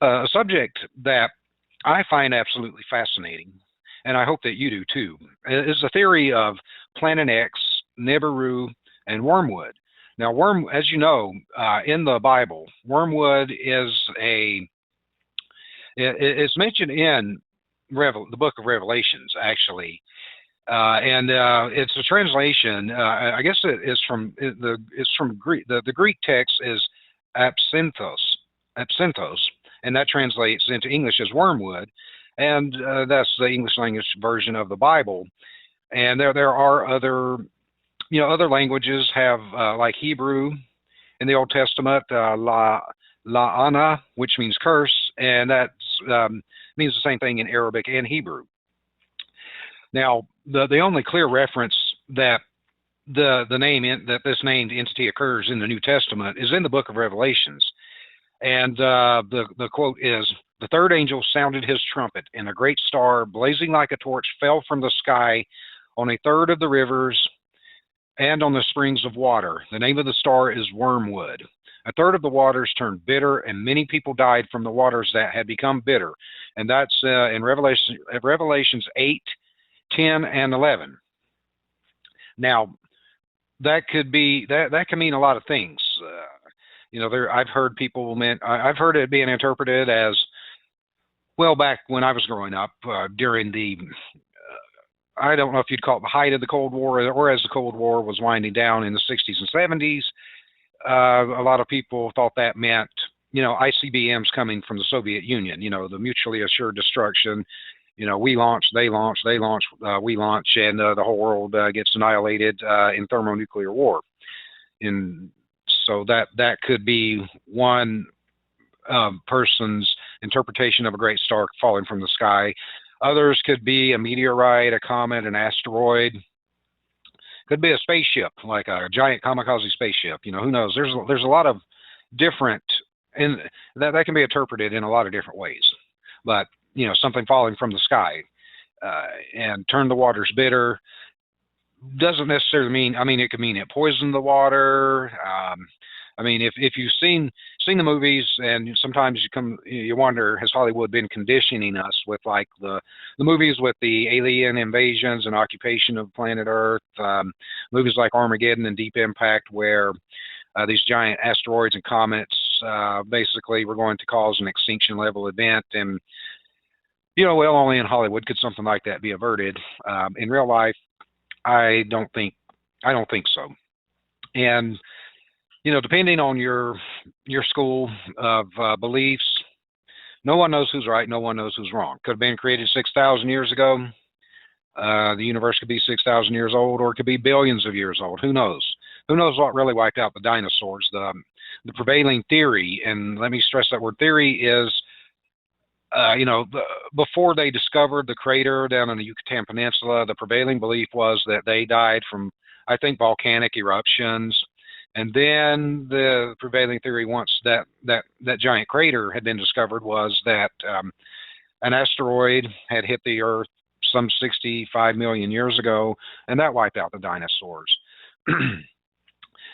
A subject that I find absolutely fascinating, and I hope that you do too, is the theory of Planet X, Nibiru, and wormwood. Now, as you know, in the Bible, wormwood is it's mentioned in the book of Revelations, actually, and it's a translation. I guess it is from it's from Greek. The Greek text is absinthos, and that translates into English as wormwood, and that's the English language version of the Bible. And there are other other languages have like Hebrew in the Old Testament, la'ana, which means curse, and that means the same thing in Arabic and Hebrew. Now, the only clear reference that that this named entity occurs in the New Testament is in the book of Revelations. And the quote is, "The third angel sounded his trumpet, and a great star, blazing like a torch, fell from the sky on a third of the rivers and on the springs of water. The name of the star is Wormwood. A third of the waters turned bitter, and many people died from the waters that had become bitter." And that's in Revelations 8, 10, and 11. Now, that could be that can mean a lot of things. I've heard I've heard it being interpreted as, well, back when I was growing up, during the I don't know if you'd call it the height of the Cold War, or as the Cold War was winding down in the 60s and 70s. A lot of people thought that meant, ICBMs coming from the Soviet Union, the mutually assured destruction. We launch, they launch, they launch, we launch, and the whole world gets annihilated in thermonuclear war. So that could be one person's interpretation of a great star falling from the sky. Others could be a meteorite, a comet, an asteroid. Could be a spaceship, like a giant kamikaze spaceship. Who knows? There's a lot of different, and that can be interpreted in a lot of different ways. But something falling from the sky and turn the waters bitter doesn't necessarily mean. It could mean it poisoned the water. If you've seen the movies, and sometimes you wonder, has Hollywood been conditioning us with like the movies with the alien invasions and occupation of planet Earth, movies like Armageddon and Deep Impact, where these giant asteroids and comets basically were going to cause an extinction level event. And only in Hollywood could something like that be averted. In real life, I don't think so. And depending on your school of beliefs, no one knows who's right, no one knows who's wrong. Could have been created 6,000 years ago. The universe could be 6,000 years old, or it could be billions of years old. Who knows? Who knows what really wiped out the dinosaurs? The prevailing theory, and let me stress that word theory, is before they discovered the crater down in the Yucatan Peninsula, the prevailing belief was that they died from, I think, volcanic eruptions. And then the prevailing theory, once that giant crater had been discovered, was that an asteroid had hit the Earth some 65 million years ago, and that wiped out the dinosaurs.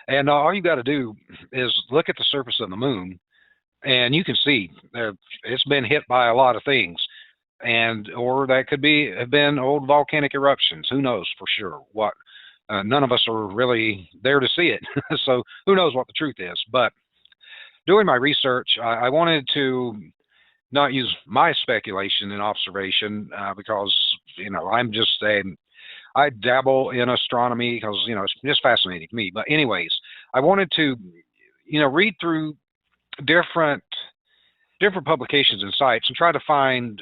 And all you got to do is look at the surface of the moon, and you can see it's been hit by a lot of things, or that could have been old volcanic eruptions. Who knows for sure what? None of us are really there to see it, so who knows what the truth is. But doing my research, I wanted to not use my speculation and observation because I dabble in astronomy because it's just fascinating to me. But anyways, I wanted to read through different publications and sites and try to find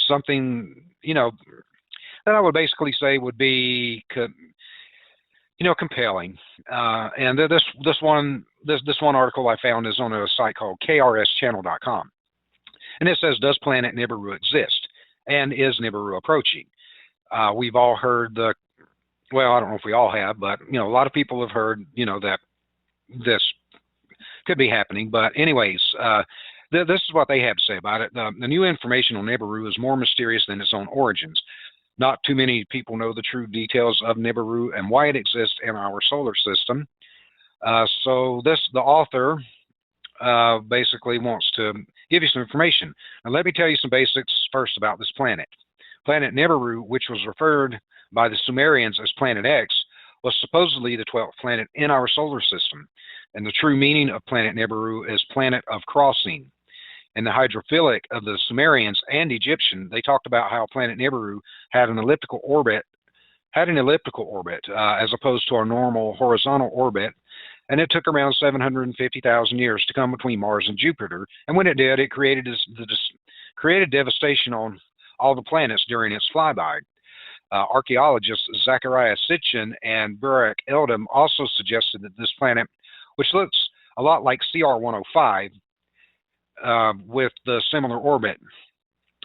something that I would basically say would be compelling. And this one article I found is on a site called kRSchannel.com, and it says, "Does Planet Nibiru exist? And is Nibiru approaching?" We've all heard I don't know if we all have, but a lot of people have heard that this could be happening. But anyways, this is what they have to say about it. The new information on Nibiru is more mysterious than its own origins. Not too many people know the true details of Nibiru and why it exists in our solar system. So the author basically wants to give you some information. Now, let me tell you some basics first about this planet. Planet Nibiru, which was referred by the Sumerians as Planet X, was supposedly the 12th planet in our solar system. And the true meaning of Planet Nibiru is planet of crossing. In the hydrophilic of the Sumerians and Egyptian, they talked about how Planet Nibiru had an elliptical orbit, as opposed to our normal horizontal orbit, and it took around 750,000 years to come between Mars and Jupiter. And when it did, it created devastation on all the planets during its flyby. Archaeologists Zachariah Sitchin and Burak Eldam also suggested that this planet, which looks a lot like CR-105 with the similar orbit.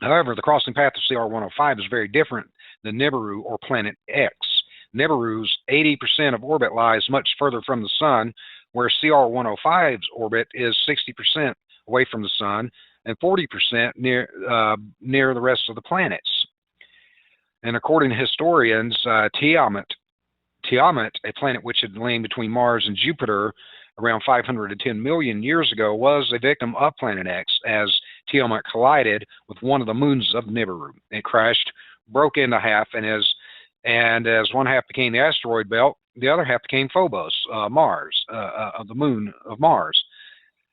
However, the crossing path of CR-105 is very different than Nibiru or Planet X. Nibiru's 80% of orbit lies much further from the Sun, where CR-105's orbit is 60% away from the Sun and 40% near the rest of the planets. And according to historians, Tiamat, a planet which had lain between Mars and Jupiter around 510 million years ago, was a victim of Planet X as Tiamat collided with one of the moons of Nibiru. It crashed, broke into half, and as one half became the asteroid belt, the other half became Phobos, Mars, of the moon of Mars.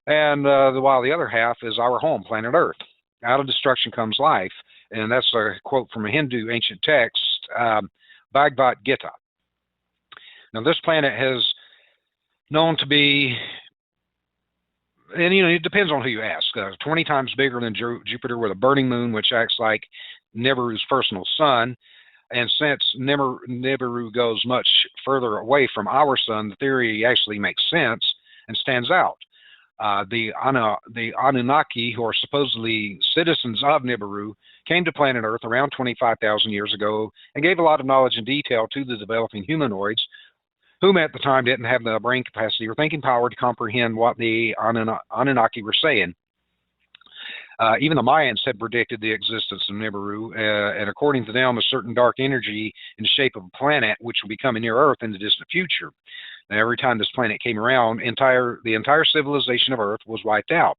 And while the other half is our home, planet Earth. Out of destruction comes life. And that's a quote from a Hindu ancient text, Bhagavad Gita. Now, this planet has known to be, and it depends on who you ask, 20 times bigger than Jupiter with a burning moon, which acts like Nibiru's personal sun. And since Nibiru goes much further away from our sun, the theory actually makes sense and stands out. The Anunnaki, who are supposedly citizens of Nibiru, came to planet Earth around 25,000 years ago and gave a lot of knowledge and detail to the developing humanoids, whom at the time didn't have the brain capacity or thinking power to comprehend what the Anunnaki were saying. Even the Mayans had predicted the existence of Nibiru, and according to them, a certain dark energy in the shape of a planet which will be coming near Earth in the distant future. And every time this planet came around, the entire civilization of Earth was wiped out.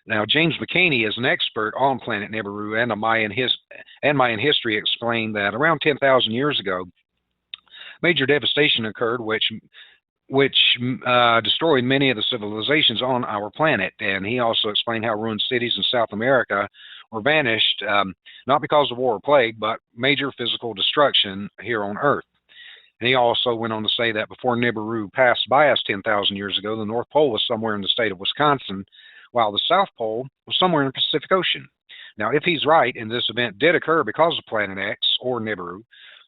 Now, James McCaney is an expert on Planet Nibiru and Mayan history, explained that around 10,000 years ago, major devastation occurred, which destroyed many of the civilizations on our planet. And he also explained how ruined cities in South America were vanished, not because of war or plague, but major physical destruction here on Earth. And he also went on to say that before Nibiru passed by us 10,000 years ago, the North Pole was somewhere in the state of Wisconsin, while the South Pole was somewhere in the Pacific Ocean. Now, if he's right, and this event did occur because of Planet X or Nibiru,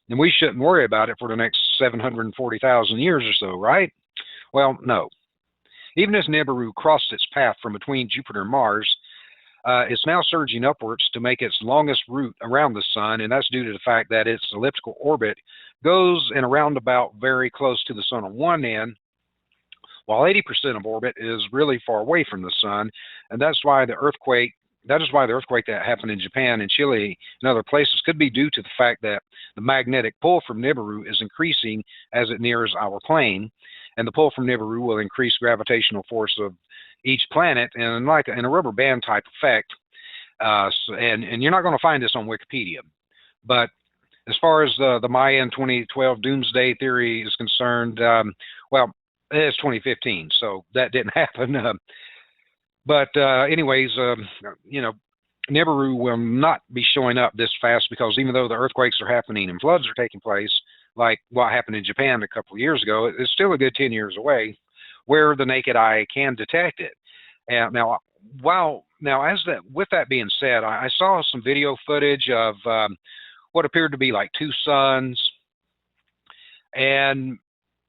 then we shouldn't worry about it for the next 740,000 years or so, right? Well, no. Even as Nibiru crossed its path from between Jupiter and Mars, it's now surging upwards to make its longest route around the Sun, and that's due to the fact that its elliptical orbit goes in a roundabout very close to the Sun on one end, while 80% of orbit is really far away from the Sun, and that is why the earthquake that happened in Japan and Chile and other places could be due to the fact that the magnetic pull from Nibiru is increasing as it nears our plane, and the pull from Nibiru will increase gravitational force of each planet in a rubber band type effect. And you're not going to find this on Wikipedia, but as far as the Mayan 2012 doomsday theory is concerned, well, it's 2015, so that didn't happen. Anyways, Nibiru will not be showing up this fast, because even though the earthquakes are happening and floods are taking place, like what happened in Japan a couple of years ago, it's still a good 10 years away where the naked eye can detect it. And with that being said, I saw some video footage of what appeared to be like two suns. And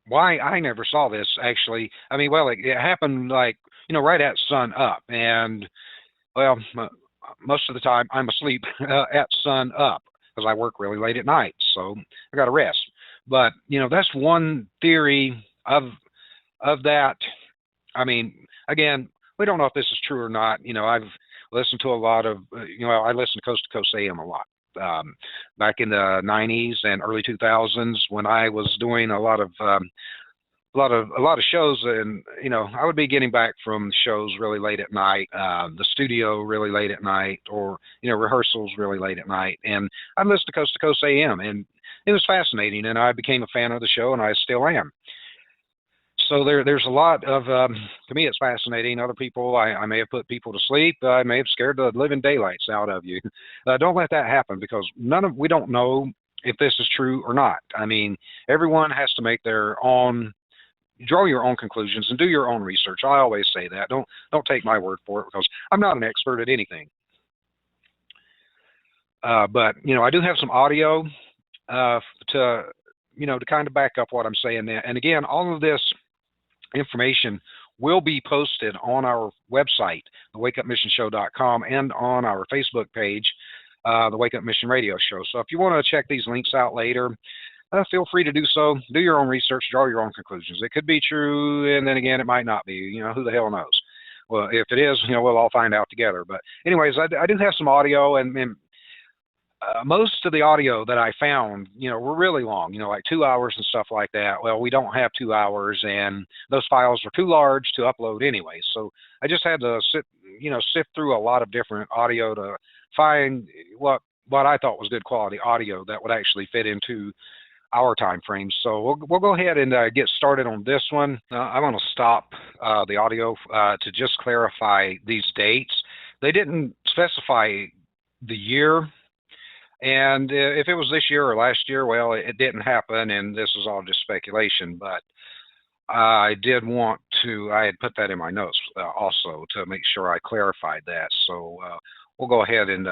why I never saw this, actually, I mean, well, it happened like, right at sun up. And, well, most of the time I'm asleep at sun up because I work really late at night, so I got to rest. But, that's one theory of that. I mean, again, we don't know if this is true or not. I've listened to a lot of, I listen to Coast to Coast AM a lot. Back in the 90s and early 2000s, when I was doing a lot of a lot of shows, and I would be getting back from shows really late at night, the studio really late at night, or rehearsals really late at night, and I'd listen to Coast AM, and it was fascinating, and I became a fan of the show, and I still am. So there's a lot of to me it's fascinating. Other people, I may have put people to sleep. I may have scared the living daylights out of you. Don't let that happen, because we don't know if this is true or not. I mean, everyone has to make their own, draw your own conclusions and do your own research. I always say that. Don't take my word for it, because I'm not an expert at anything. But I do have some audio to to kind of back up what I'm saying. And again, all of this information will be posted on our website, thewakeupmissionshow.com, and on our Facebook page, the Wake Up Mission Radio Show. So if you want to check these links out later, feel free to do so. Do your own research, draw your own conclusions. It could be true, and then again, it might not be. Who the hell knows? Well, if it is, we'll all find out together. But anyways, I do have some audio, and most of the audio that I found, were really long, like 2 hours and stuff like that. Well, we don't have 2 hours, and those files were too large to upload anyway. So I just had to sift through a lot of different audio to find what I thought was good quality audio that would actually fit into our time frame. So we'll go ahead and get started on this one. I'm going to stop the audio to just clarify these dates. They didn't specify the year. And if it was this year or last year, well, it didn't happen, and this is all just speculation. But I had put that in my notes also to make sure I clarified that. So we'll go ahead and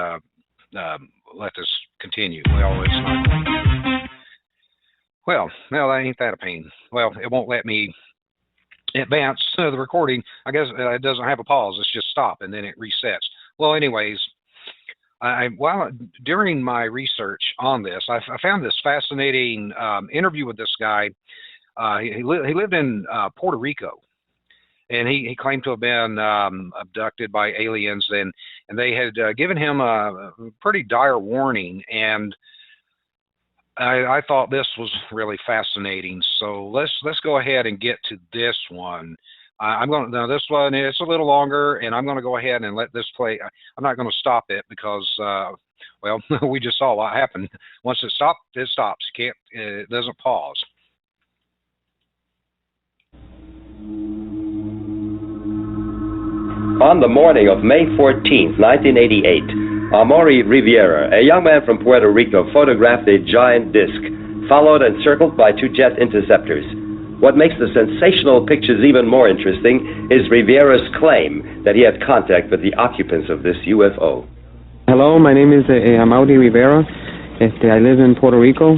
let this continue. Well, it's not. Well, ain't that a pain? Well, it won't let me advance the recording. I guess it doesn't have a pause. It's just stop, and then it resets. Well, anyways. During my research on this, I found this fascinating interview with this guy. He lived in Puerto Rico, and he claimed to have been abducted by aliens, and they had given him a pretty dire warning. And I thought this was really fascinating. So let's go ahead and get to this one. Now this one is a little longer, and I'm going to go ahead and let this play. I'm not going to stop it because, well, we just saw what happened. Once it stops, it stops. It doesn't pause. On the morning of May 14, 1988, Amaury Riviera, a young man from Puerto Rico, photographed a giant disk, followed and circled by two jet interceptors. What makes the sensational pictures even more interesting is Riviera's claim that he had contact with the occupants of this UFO. Hello, my name is Amaury Rivera. I live in Puerto Rico,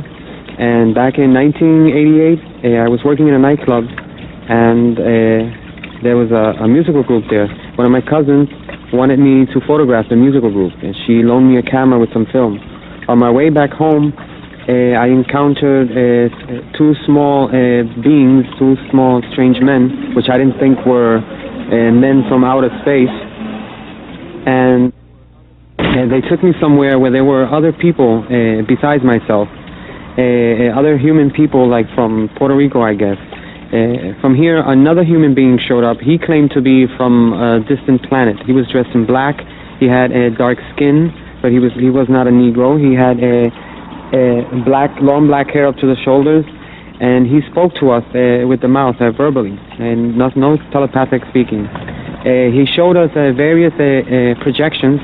and back in 1988, I was working in a nightclub, and there was a musical group there. One of my cousins wanted me to photograph the musical group, and she loaned me a camera with some film. On my way back home, I encountered two small beings, two small strange men, which I didn't think were men from outer space. And they took me somewhere where there were other people besides myself, other human people, like from Puerto Rico, I guess. From here, another human being showed up. He claimed to be from a distant planet. He was dressed in black. He had a dark skin, but he was not a Negro. He had long black hair up to the shoulders, and he spoke to us with the mouth, verbally, and no telepathic speaking. He showed us various projections,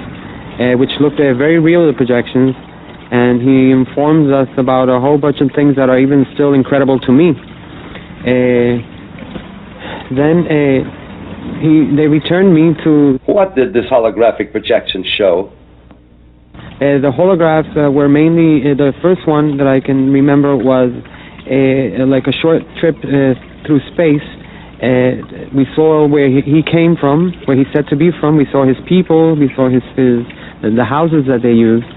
which looked very real, the projections, and he informs us about a whole bunch of things that are even still incredible to me. Then they returned me to... What did this holographic projection show? The holographs were mainly, the first one that I can remember was like a short trip through space. We saw where he came from, where he's said to be from. We saw his people, we saw the houses that they used.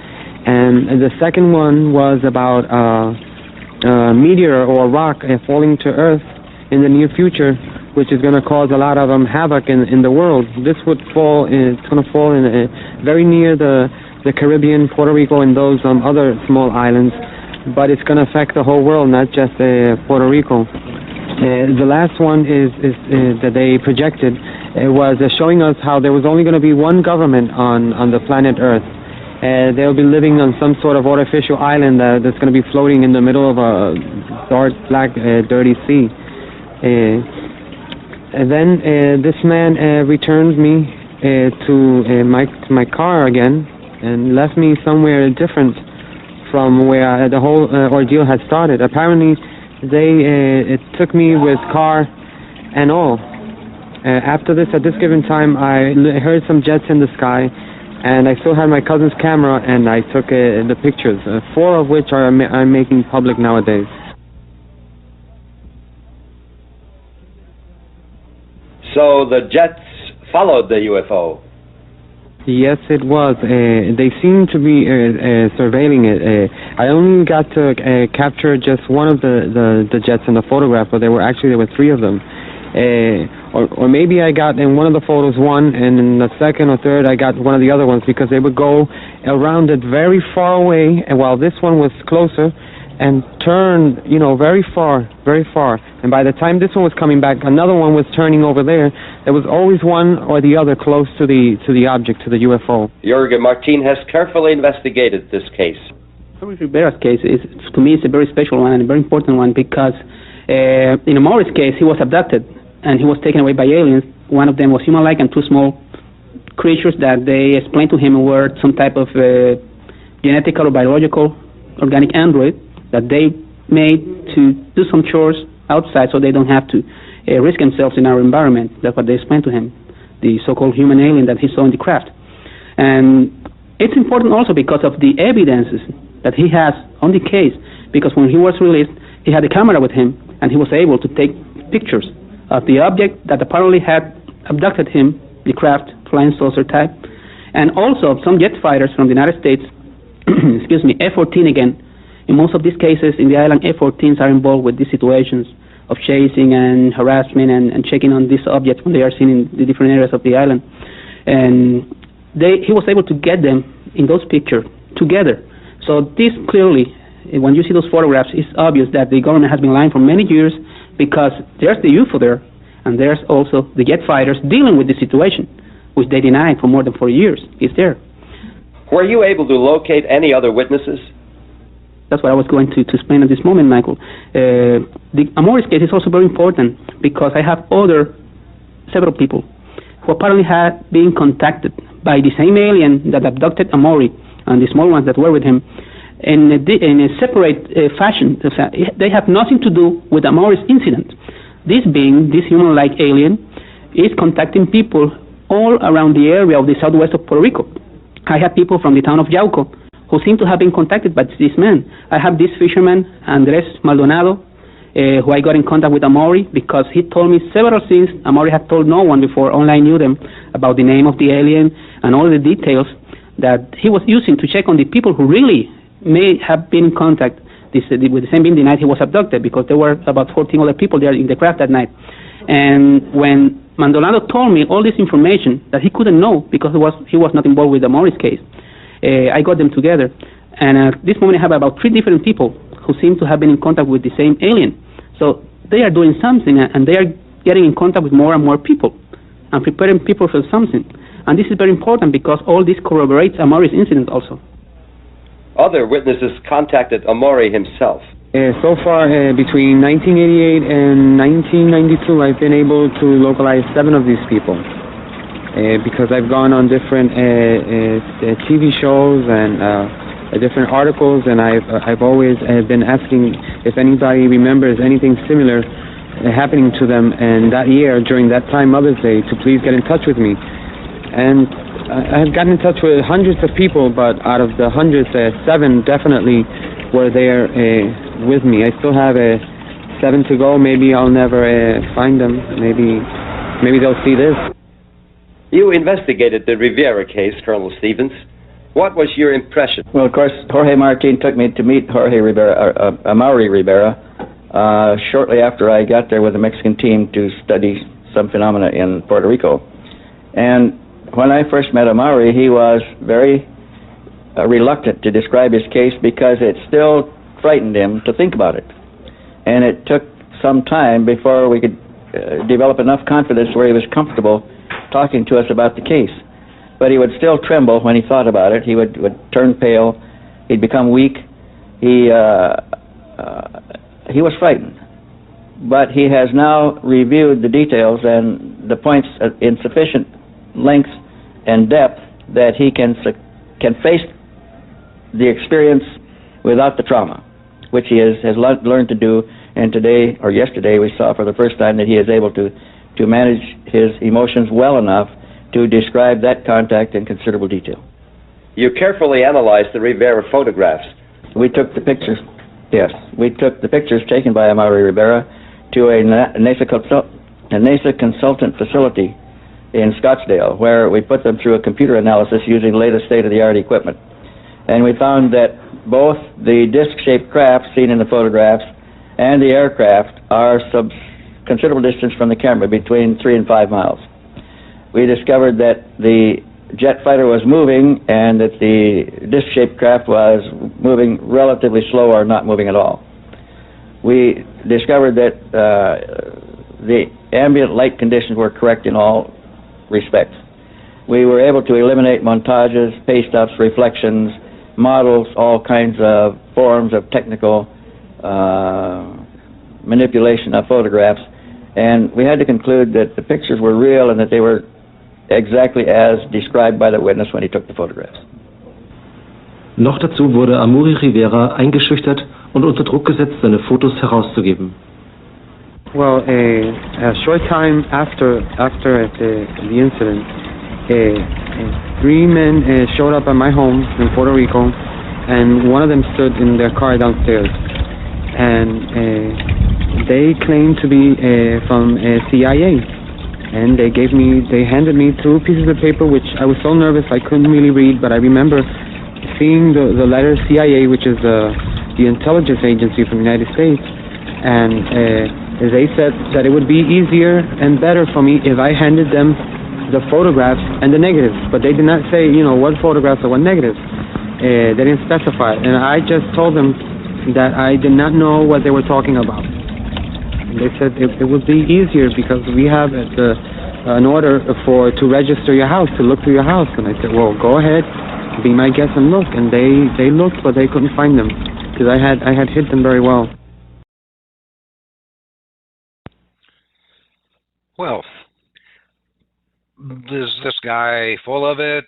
And the second one was about a meteor or a rock falling to Earth in the near future, which is going to cause a lot of havoc in the world. This would fall, it's going to fall in very near the Caribbean, Puerto Rico, and those other small islands, but it's going to affect the whole world, not just Puerto Rico. The last one is that they projected. It was showing us how there was only going to be one government on the planet Earth. They'll be living on some sort of artificial island that's going to be floating in the middle of a dark, black, dirty sea. And then this man returned me to my car again and left me somewhere different from where the whole ordeal had started. Apparently, it took me with car and all. After this, at this given time, I heard some jets in the sky, and I still had my cousin's camera, and I took the pictures, 4 of which I'm making public nowadays. So the jets followed the UFO? Yes, it was. They seemed to be surveilling it. I only got to capture just one of the jets in the photograph, but there were 3 of them. Or maybe I got in one of the photos one, and in the second or third I got one of the other ones, because they would go around it very far away, and while this one was closer, and turn, very far, very far. And by the time this one was coming back, another one was turning over there. There was always one or the other close to the object, to the UFO. Jürgen Martin has carefully investigated this case. Rivera's case to me, it's a very special one and a very important one, because in Amaury's case, he was abducted and he was taken away by aliens. One of them was human-like, and 2 small creatures that they explained to him were some type of genetical or biological organic android that they made to do some chores outside so they don't have to risk themselves in our environment. That's what they explained to him, the so-called human alien that he saw in the craft. And it's important also because of the evidences that he has on the case, because when he was released, he had a camera with him, and he was able to take pictures of the object that apparently had abducted him, the craft, flying saucer type, and also of some jet fighters from the United States, excuse me, F-14 again. In most of these cases in the island, F-14s are involved with these situations of chasing and harassment and checking on these objects when they are seen in the different areas of the island. And he was able to get them in those pictures together. So this clearly, when you see those photographs, it's obvious that the government has been lying for many years, because there's the UFO there, and there's also the jet fighters dealing with the situation, which they denied for more than 4 years. It's there. Were you able to locate any other witnesses? That's what I was going to explain at this moment, Michael. The Amaury's case is also very important, because I have several people who apparently had been contacted by the same alien that abducted Amaury and the small ones that were with him in a separate fashion. They have nothing to do with Amaury's incident. This human-like alien, is contacting people all around the area of the southwest of Puerto Rico. I have people from the town of Yauco who seem to have been contacted by this man. I have this fisherman, Andres Maldonado, who I got in contact with Amaury, because he told me several things Amaury had told no one before, only I knew them, about the name of the alien and all the details that he was using to check on the people who really may have been in contact with the same being the night he was abducted, because there were about 14 other people there in the craft that night. And when Maldonado told me all this information that he couldn't know because he was not involved with the Amaury's case, I got them together. And at this moment I have about 3 different people who seem to have been in contact with the same alien. So they are doing something, and they are getting in contact with more and more people and preparing people for something. And this is very important, because all this corroborates Amaury's incident also. Other witnesses contacted Amaury himself. So far, between 1988 and 1992, I've been able to localize 7 of these people, because I've gone on different TV shows and different articles, and I've always been asking if anybody remembers anything similar happening to them, and that year, during that time, Mother's Day, to please get in touch with me. And I've gotten in touch with hundreds of people, but out of the hundreds, 7 definitely were there with me. I still have 7 to go. Maybe I'll never find them. Maybe they'll see this. You investigated the Rivera case, Colonel Stevens. What was your impression? Well, of course, Jorge Martin took me to meet Amaury Rivera shortly after I got there with a Mexican team to study some phenomena in Puerto Rico. And when I first met Amaury, he was very reluctant to describe his case, because it still frightened him to think about it. And it took some time before we could develop enough confidence where he was comfortable talking to us about the case. But he would still tremble when he thought about it. He would turn pale. He'd become weak. He was frightened. But he has now reviewed the details and the points in sufficient length and depth that he can face the experience without the trauma, which he has learned to do. And today, or yesterday, we saw for the first time that he is able to manage his emotions well enough to describe that contact in considerable detail. You carefully analyzed the Rivera photographs. We took the pictures, yes. We took the pictures taken by Amaury Rivera to a NASA consultant facility in Scottsdale, where we put them through a computer analysis using latest state-of-the-art equipment. And we found that both the disc-shaped craft seen in the photographs and the aircraft are considerable distance from the camera, between 3 and 5 miles. We discovered that the jet fighter was moving and that the disc-shaped craft was moving relatively slow or not moving at all. We discovered that the ambient light conditions were correct in all respects. We were able to eliminate montages, paste-ups, reflections, models, all kinds of forms of technical manipulation of photographs, and we had to conclude that the pictures were real and that they were exactly as described by the witness when he took the photographs. Noch dazu wurde Amaury Rivera eingeschüchtert und unter Druck gesetzt, seine Fotos herauszugeben. Well, a short time after the incident, 3 men showed up at my home in Puerto Rico, and one of them stood in their car downstairs, and they claimed to be from CIA, and they handed me 2 pieces of paper, which I was so nervous I couldn't really read, but I remember seeing the letter CIA, which is the intelligence agency from the United States, and they said that it would be easier and better for me if I handed them the photographs and the negatives, but they did not say, what photographs or what negatives. They didn't specify, and I just told them that I did not know what they were talking about. And they said it would be easier because we have an order to register your house, to look through your house. And I said, well, go ahead, be my guest and look. And they looked, but they couldn't find them because I had hid them very well. Well, is this guy full of it,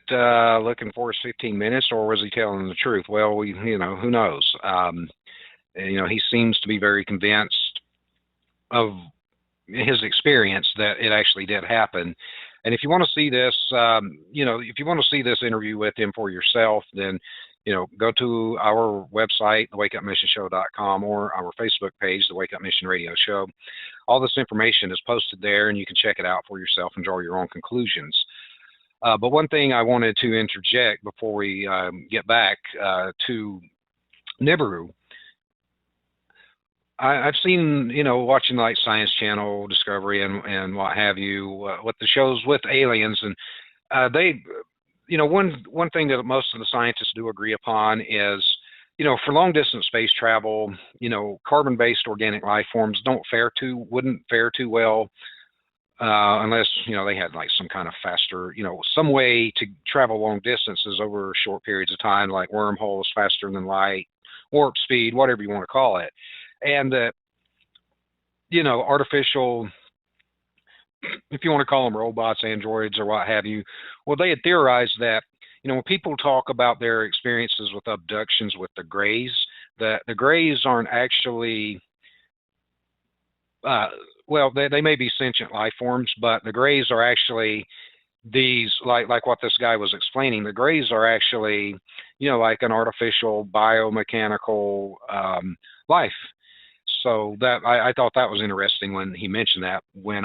looking for his 15 minutes, or was he telling the truth? Well, who knows? He seems to be very convinced of his experience that it actually did happen. And if you want to see this, if you want to see this interview with him for yourself, then go to our website, thewakeupmissionshow.com, or our Facebook page, The Wake Up Mission Radio Show. All this information is posted there, and you can check it out for yourself and draw your own conclusions. But one thing I wanted to interject before we get back to Nibiru, I've seen, watching like Science Channel, Discovery, and what have you, what the shows with aliens, and they, one thing that most of the scientists do agree upon is, for long distance space travel, carbon-based organic life forms wouldn't fare too well unless, they had like some kind of faster, some way to travel long distances over short periods of time, like wormholes, faster than light, warp speed, whatever you want to call it. And that, artificial, if you want to call them robots, androids, or what have you, well, they had theorized that, when people talk about their experiences with abductions with the Greys, that the Greys aren't actually, they may be sentient life forms, but the Greys are actually these, like what this guy was explaining, the Greys are actually, like an artificial biomechanical life. So that I thought that was interesting when he mentioned that, when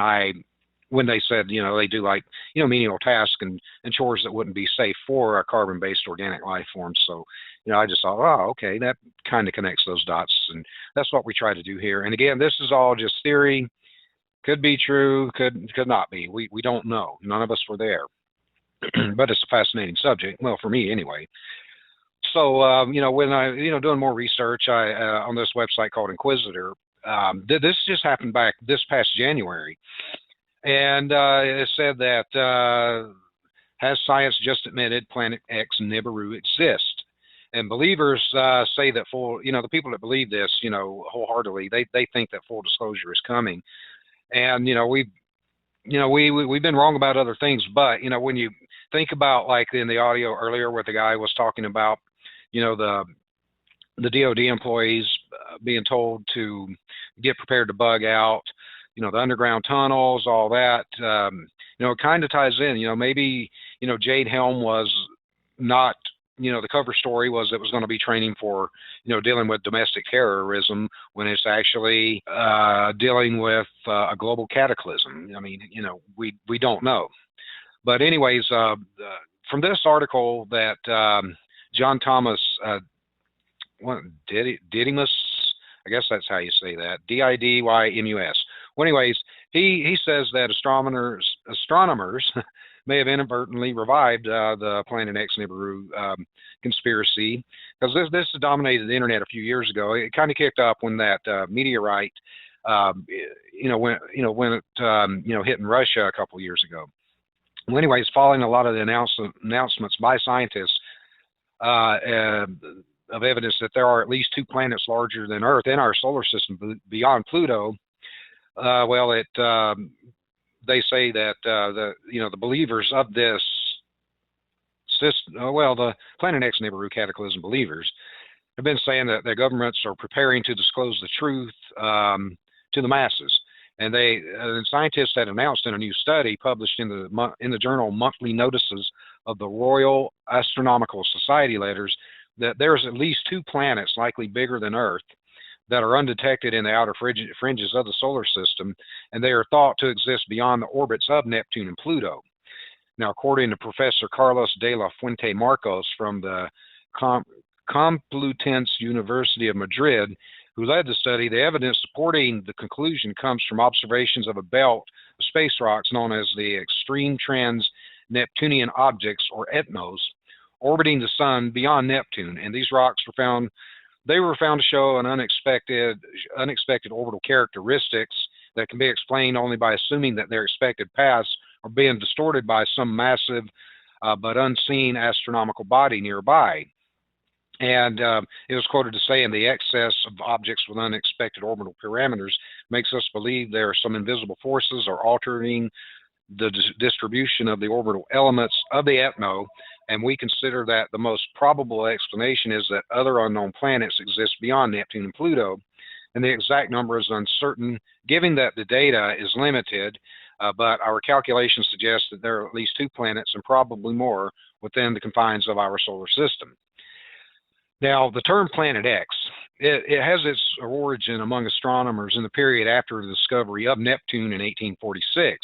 they said, they do like, menial tasks and chores that wouldn't be safe for a carbon-based organic life form. So, I just thought, oh, okay, that kind of connects those dots, and that's what we try to do here. And again, this is all just theory. Could be true, could not be. We don't know. None of us were there. But it's a fascinating subject. Well, for me anyway. So, when I, doing more research, I on this website called Inquisitor, This just happened back this past January. And it said that has science just admitted Planet X Nibiru exists? And believers say that the people that believe this, wholeheartedly, they think that full disclosure is coming. And we've been wrong about other things, but when you think about, like in the audio earlier where the guy was talking about, the DoD employees being told to get prepared to bug out, the underground tunnels, all that, it kind of ties in. Maybe Jade Helm was not, the cover story was it was going to be training for, dealing with domestic terrorism when it's actually dealing with a global cataclysm. I mean, we don't know. But anyways, from this article that John Thomas Didymus, I guess that's how you say that, Didymus. Well, anyways, he says that astronomers may have inadvertently revived the Planet X Nibiru conspiracy, because this dominated the internet a few years ago. It kind of kicked up when that meteorite, went hitting Russia a couple years ago. Well, anyways, following a lot of the announcements by scientists of evidence that there are at least 2 planets larger than Earth in our solar system beyond Pluto, they say that the believers of this system, the Planet X Nibiru cataclysm believers, have been saying that their governments are preparing to disclose the truth to the masses. And scientists had announced in a new study published in the journal Monthly Notices of the Royal Astronomical Society letters that there's at least 2 planets likely bigger than Earth that are undetected in the outer fringes of the solar system, and they are thought to exist beyond the orbits of Neptune and Pluto. Now, according to Professor Carlos de la Fuente Marcos from the Complutense University of Madrid, who led the study, the evidence supporting the conclusion comes from observations of a belt of space rocks known as the Extreme Trans Neptunian Objects, or ETNOs, orbiting the Sun beyond Neptune. And these rocks were found to show an unexpected orbital characteristics that can be explained only by assuming that their expected paths are being distorted by some massive but unseen astronomical body nearby. And it was quoted as saying the excess of objects with unexpected orbital parameters makes us believe there are some invisible forces are altering the distribution of the orbital elements of the ETNO, and we consider that the most probable explanation is that other unknown planets exist beyond Neptune and Pluto, and the exact number is uncertain, given that the data is limited, but our calculations suggest that there are at least 2 planets and probably more within the confines of our solar system. Now, the term Planet X, it has its origin among astronomers in the period after the discovery of Neptune in 1846.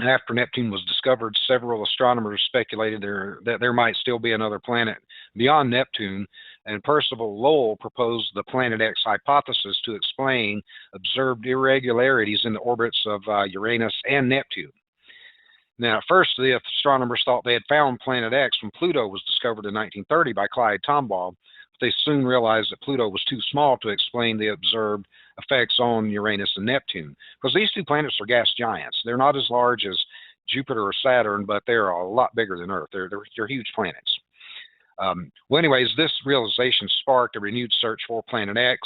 After Neptune was discovered, several astronomers speculated that there might still be another planet beyond Neptune, and Percival Lowell proposed the Planet X hypothesis to explain observed irregularities in the orbits of Uranus and Neptune. Now, at first, the astronomers thought they had found Planet X when Pluto was discovered in 1930 by Clyde Tombaugh, but they soon realized that Pluto was too small to explain the observed effects on Uranus and Neptune, because these 2 planets are gas giants. They're not as large as Jupiter or Saturn, but they're a lot bigger than Earth. They're huge planets. Well, anyways, this realization sparked a renewed search for Planet X,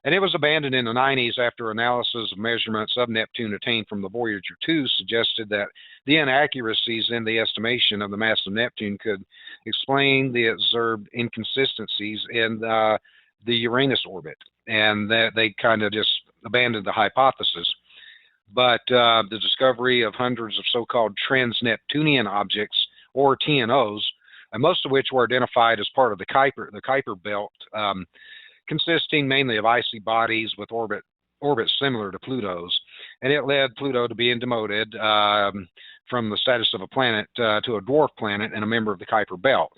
and it was abandoned in the 90s after analysis of measurements of Neptune obtained from the Voyager 2 suggested that the inaccuracies in the estimation of the mass of Neptune could explain the observed inconsistencies in the Uranus orbit, and that they kind of just abandoned the hypothesis. But the discovery of hundreds of so-called trans-Neptunian objects, or TNOs, and most of which were identified as part of the Kuiper belt, consisting mainly of icy bodies with orbits similar to Pluto's, and it led Pluto to being demoted from the status of a planet to a dwarf planet and a member of the Kuiper belt.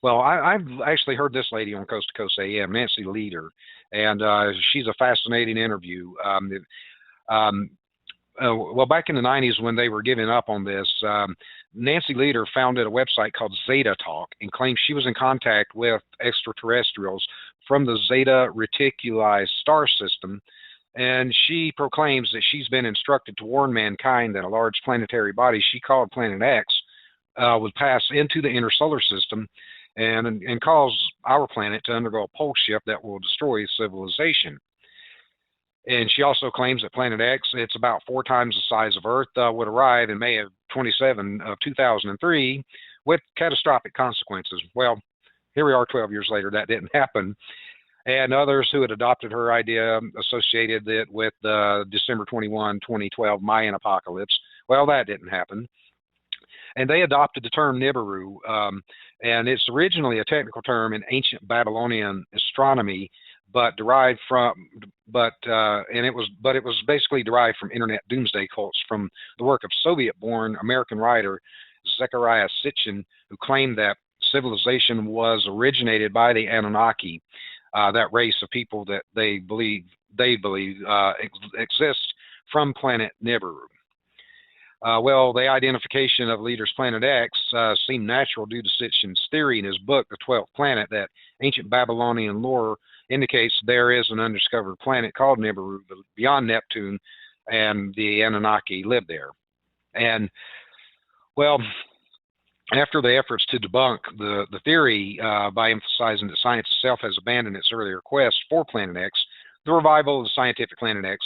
Well, I've actually heard this lady on Coast to Coast AM, Nancy Leader, and she's a fascinating interview. Well, back in the 90s when they were giving up on this, Nancy Leader founded a website called Zeta Talk and claimed she was in contact with extraterrestrials from the Zeta Reticuli star system, and she proclaims that she's been instructed to warn mankind that a large planetary body she called Planet X would pass into the inner solar system and cause our planet to undergo a pole shift that will destroy civilization. And she also claims that Planet X, it's about 4 times the size of Earth, would arrive in May of 2003 with catastrophic consequences. Well, here we are 12 years later, that didn't happen. And others who had adopted her idea associated it with the December 21, 2012 Mayan apocalypse. Well, that didn't happen. And they adopted the term Nibiru, and it's originally a technical term in ancient Babylonian astronomy, but it was basically derived from internet doomsday cults from the work of Soviet-born American writer Zecharia Sitchin, who claimed that civilization was originated by the Anunnaki, that race of people that they believe exists from planet Nibiru. Well, the identification of leaders Planet X seemed natural due to Sitchin's theory in his book, The 12th Planet, that ancient Babylonian lore indicates there is an undiscovered planet called Nibiru beyond Neptune, and the Anunnaki live there. And, well, after the efforts to debunk the theory by emphasizing that science itself has abandoned its earlier quest for Planet X, the revival of the scientific Planet X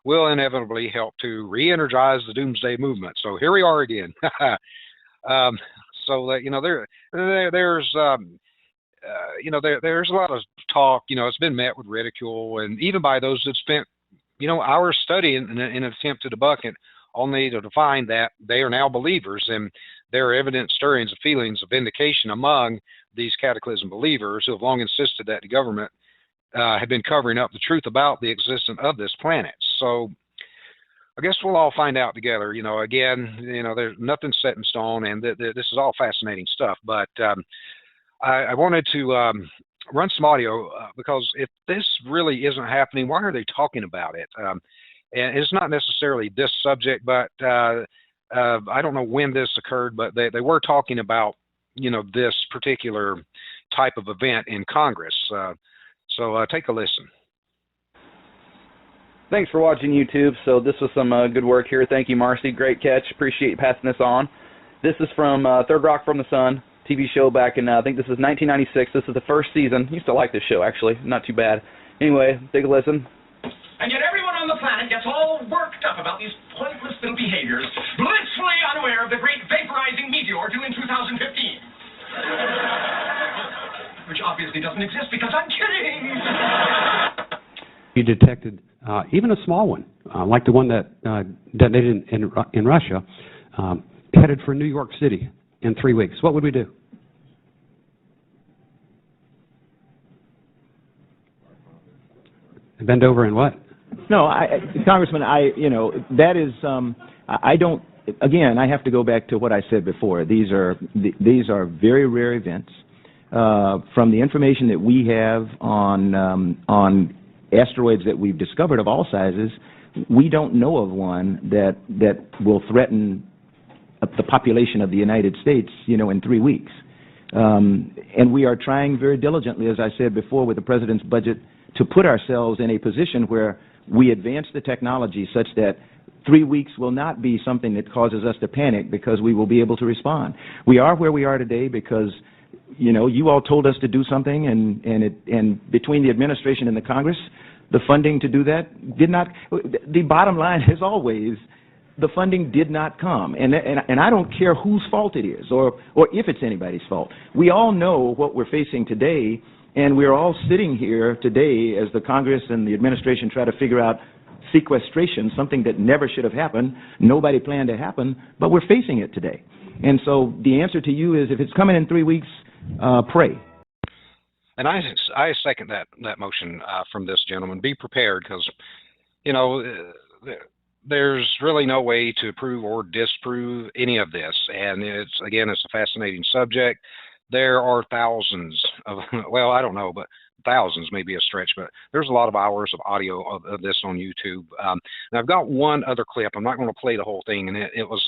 will inevitably help to re-energize the doomsday movement. So here we are again. There's a lot of talk. It's been met with ridicule, and even by those that spent hours studying in an attempt to debunk it, only to find that they are now believers, and there are evident stirrings of feelings of vindication among these cataclysm believers who have long insisted that the government had been covering up the truth about the existence of this planet. So I guess we'll all find out together. There's nothing set in stone, and this is all fascinating stuff. But I wanted to run some audio because if this really isn't happening, why are they talking about it? And it's not necessarily this subject, but I don't know when this occurred, but they were talking about this particular type of event in Congress. So take a listen. Thanks for watching YouTube. So this was some good work here. Thank you, Marcy. Great catch. Appreciate you passing this on. This is from Third Rock from the Sun TV show back in, I think this is 1996. This is the first season. Used to like this show, actually. Not too bad. Anyway, take a listen. And yet everyone on the planet gets all worked up about these pointless little behaviors, blissfully unaware of the great vaporizing meteor due in 2015. Which obviously doesn't exist because I'm kidding. You detected even a small one, like the one that detonated in Russia, headed for New York City in 3 weeks. What would we do? Bend over and what? No, Congressman, that is, I don't. Again, I have to go back to what I said before. These are very rare events. From the information that we have on asteroids that we've discovered of all sizes, we don't know of one that will threaten the population of the United States, in 3 weeks. And we are trying very diligently, as I said before, with the President's budget, to put ourselves in a position where we advance the technology such that 3 weeks will not be something that causes us to panic, because we will be able to respond. We are where we are today because you all told us to do something, and between the administration and the Congress, the funding to do that did not. The bottom line is always the funding did not come, and I don't care whose fault it is or if it's anybody's fault. We all know what we're facing today, and we're all sitting here today as the Congress and the administration try to figure out sequestration, something that never should have happened, nobody planned to happen, but we're facing it today. And so the answer to you is, if it's coming in 3 weeks, pray. And I second that motion from this gentleman. Be prepared, because there's really no way to prove or disprove any of this. And it's a fascinating subject. There are thousands of, well, I don't know, but thousands may be a stretch, but there's a lot of hours of audio of this on YouTube. And I've got one other clip. I'm not going to play the whole thing. And it was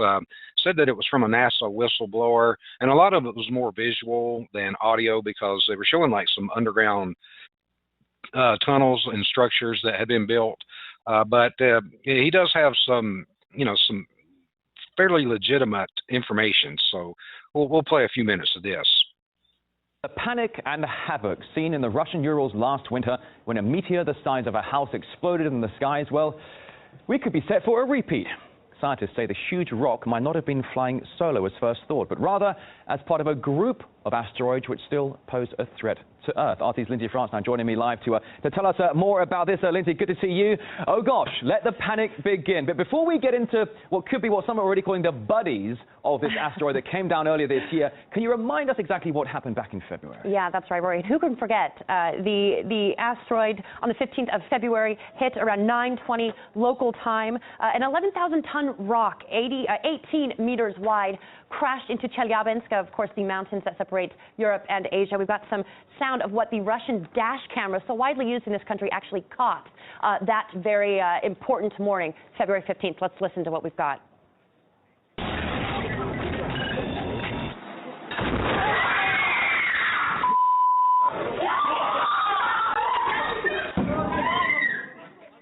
said that it was from a NASA whistleblower. And a lot of it was more visual than audio, because they were showing like some underground tunnels and structures that had been built. But he does have some, some fairly legitimate information. So we'll play a few minutes of this. The panic and the havoc seen in the Russian Urals last winter when a meteor the size of a house exploded in the skies, well, we could be set for a repeat. Scientists say the huge rock might not have been flying solo as first thought, but rather as part of a group of asteroids which still pose a threat to Earth. RT's Lindsay France now joining me live to tell us more about this. Lindsay, good to see you. Oh gosh, let the panic begin. But before we get into what could be what some are already calling the buddies of this asteroid that came down earlier this year, can you remind us exactly what happened back in February? Yeah, that's right, Rory. Who can forget the asteroid on the 15th of February hit around 9:20 local time. An 11,000-ton rock, 18 meters wide, crashed into Chelyabinsk, of course, the mountains that separate Europe and Asia. We've got some sound of what the Russian dash camera, so widely used in this country, actually caught that very important morning, February 15th. Let's listen to what we've got.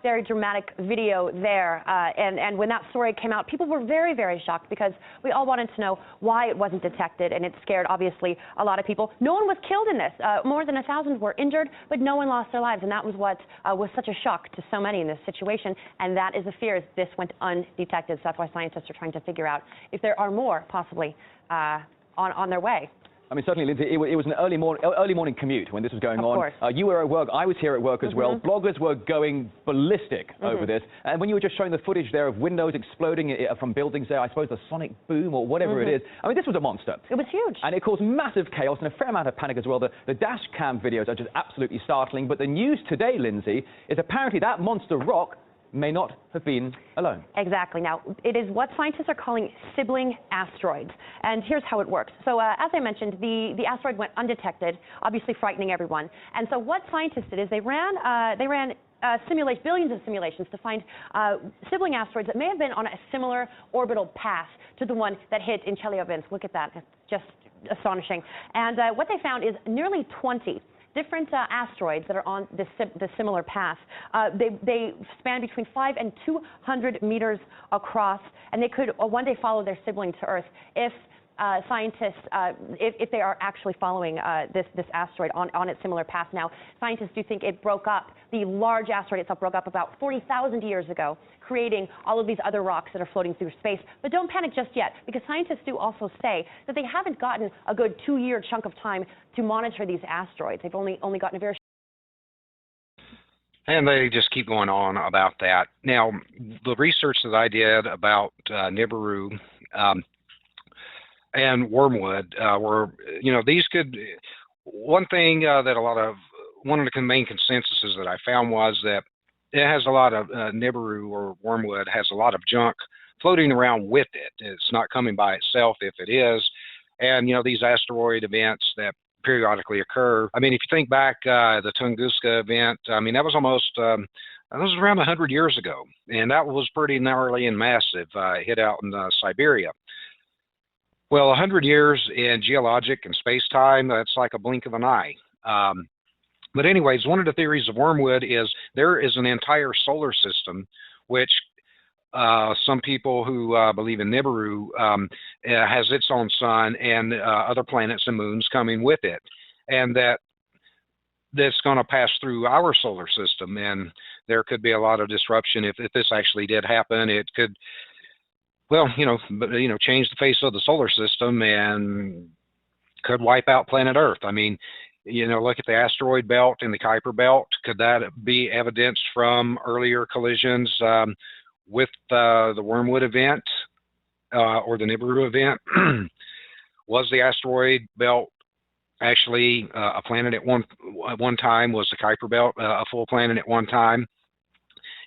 Very dramatic video there, and when that story came out, people were very, very shocked because we all wanted to know why it wasn't detected, and it scared, obviously, a lot of people. No one was killed in this. More than 1,000 were injured, but no one lost their lives, and that was what was such a shock to so many in this situation, and that is the fear, is this went undetected. So that's why scientists are trying to figure out if there are more, possibly, on their way. I mean, certainly, Lindsay, it was an early morning commute when this was going on. You were at work. I was here at work as well. Bloggers were going ballistic over this. And when you were just showing the footage there of windows exploding from buildings there, I suppose the sonic boom or whatever it is, I mean, this was a monster. It was huge. And it caused massive chaos and a fair amount of panic as well. The dash cam videos are just absolutely startling. But the news today, Lindsay, is apparently that monster rock may not have been alone. Exactly. Now, it is what scientists are calling sibling asteroids. And here's how it works. So as I mentioned, the asteroid went undetected, obviously frightening everyone. And so what scientists did is they ran billions of simulations to find sibling asteroids that may have been on a similar orbital path to the one that hit in Chelyabinsk. Look at that. It's just astonishing. And what they found is nearly 20 different asteroids that are on the similar path. They span between 5 and 200 meters across, and they could one day follow their sibling to Earth if scientists, if they are actually following this asteroid on its similar path. Now, scientists do think it broke up, the large asteroid itself broke up about 40,000 years ago, creating all of these other rocks that are floating through space. But don't panic just yet, because scientists do also say that they haven't gotten a good 2-year chunk of time to monitor these asteroids. They've only gotten a very... And they just keep going on about that. Now, the research that I did about Nibiru and wormwood were, these could, one thing that one of the main consensuses that I found was that it has a lot of, Nibiru or wormwood has a lot of junk floating around with it. It's not coming by itself if it is. And, these asteroid events that periodically occur. I mean, if you think back, the Tunguska event, I mean, that was almost, that was around 100 years ago. And that was pretty gnarly and massive. It hit out in Siberia. Well, 100 years in geologic and space-time, that's like a blink of an eye. But anyways, one of the theories of wormwood is there is an entire solar system, which some people who believe in Nibiru has its own sun and other planets and moons coming with it, and that's going to pass through our solar system. And there could be a lot of disruption if this actually did happen. It could, well, change the face of the solar system and could wipe out planet Earth. I mean, look at the asteroid belt and the Kuiper belt. Could that be evidenced from earlier collisions with the wormwood event or the Nibiru event? Was the asteroid belt actually a planet at one time? Was the Kuiper belt a full planet at one time?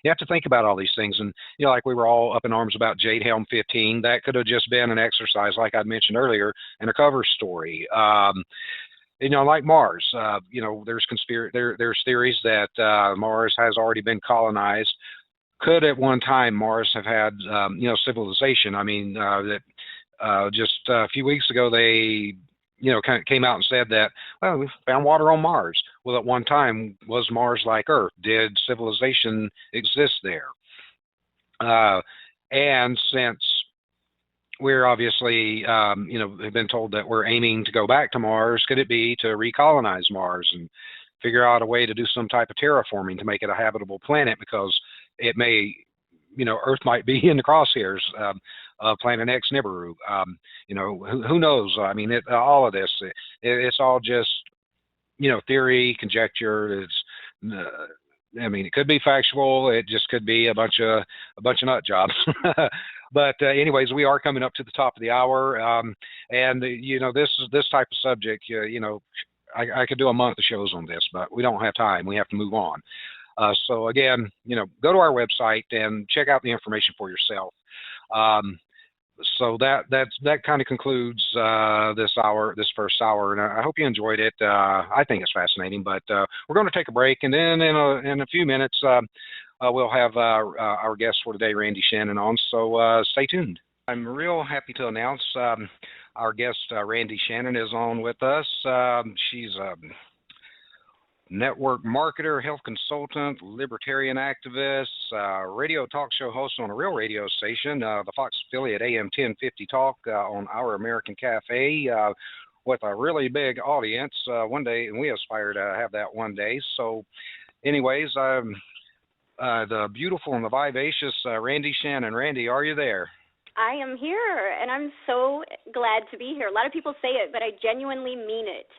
You have to think about all these things. And, like we were all up in arms about Jade Helm 15, that could have just been an exercise, like I mentioned earlier, in a cover story. Like Mars, there's theories that Mars has already been colonized. Could at one time Mars have had, civilization? I mean, just a few weeks ago they, kind of came out and said that, well, we found water on Mars. well, at one time, was Mars like Earth? Did civilization exist there? And since we're obviously, have been told that we're aiming to go back to Mars, could it be to recolonize Mars and figure out a way to do some type of terraforming to make it a habitable planet? Because it may, Earth might be in the crosshairs of Planet X Nibiru. Who knows? I mean, all of this, it's all just, theory, conjecture. It could be factual. It just could be a bunch of nut jobs. But anyways, we are coming up to the top of the hour, and this type of subject, I could do a month of shows on this, but we don't have time. We have to move on. So again, go to our website and check out the information for yourself. So that kind of concludes this first hour, and I hope you enjoyed it. I think it's fascinating, but we're going to take a break, and then in a few minutes we'll have our guest for today, Randy Shannon, on. So stay tuned. I'm real happy to announce our guest, Randy Shannon, is on with us. She's a network marketer, health consultant, libertarian activist, radio talk show host on a real radio station, the Fox affiliate AM 1050 Talk on Our American Cafe, with a really big audience one day, and we aspire to have that one day. So anyways, the beautiful and the vivacious Randy Shannon. Randy, are you there? I am here, and I'm so glad to be here. A lot of people say it, but I genuinely mean it.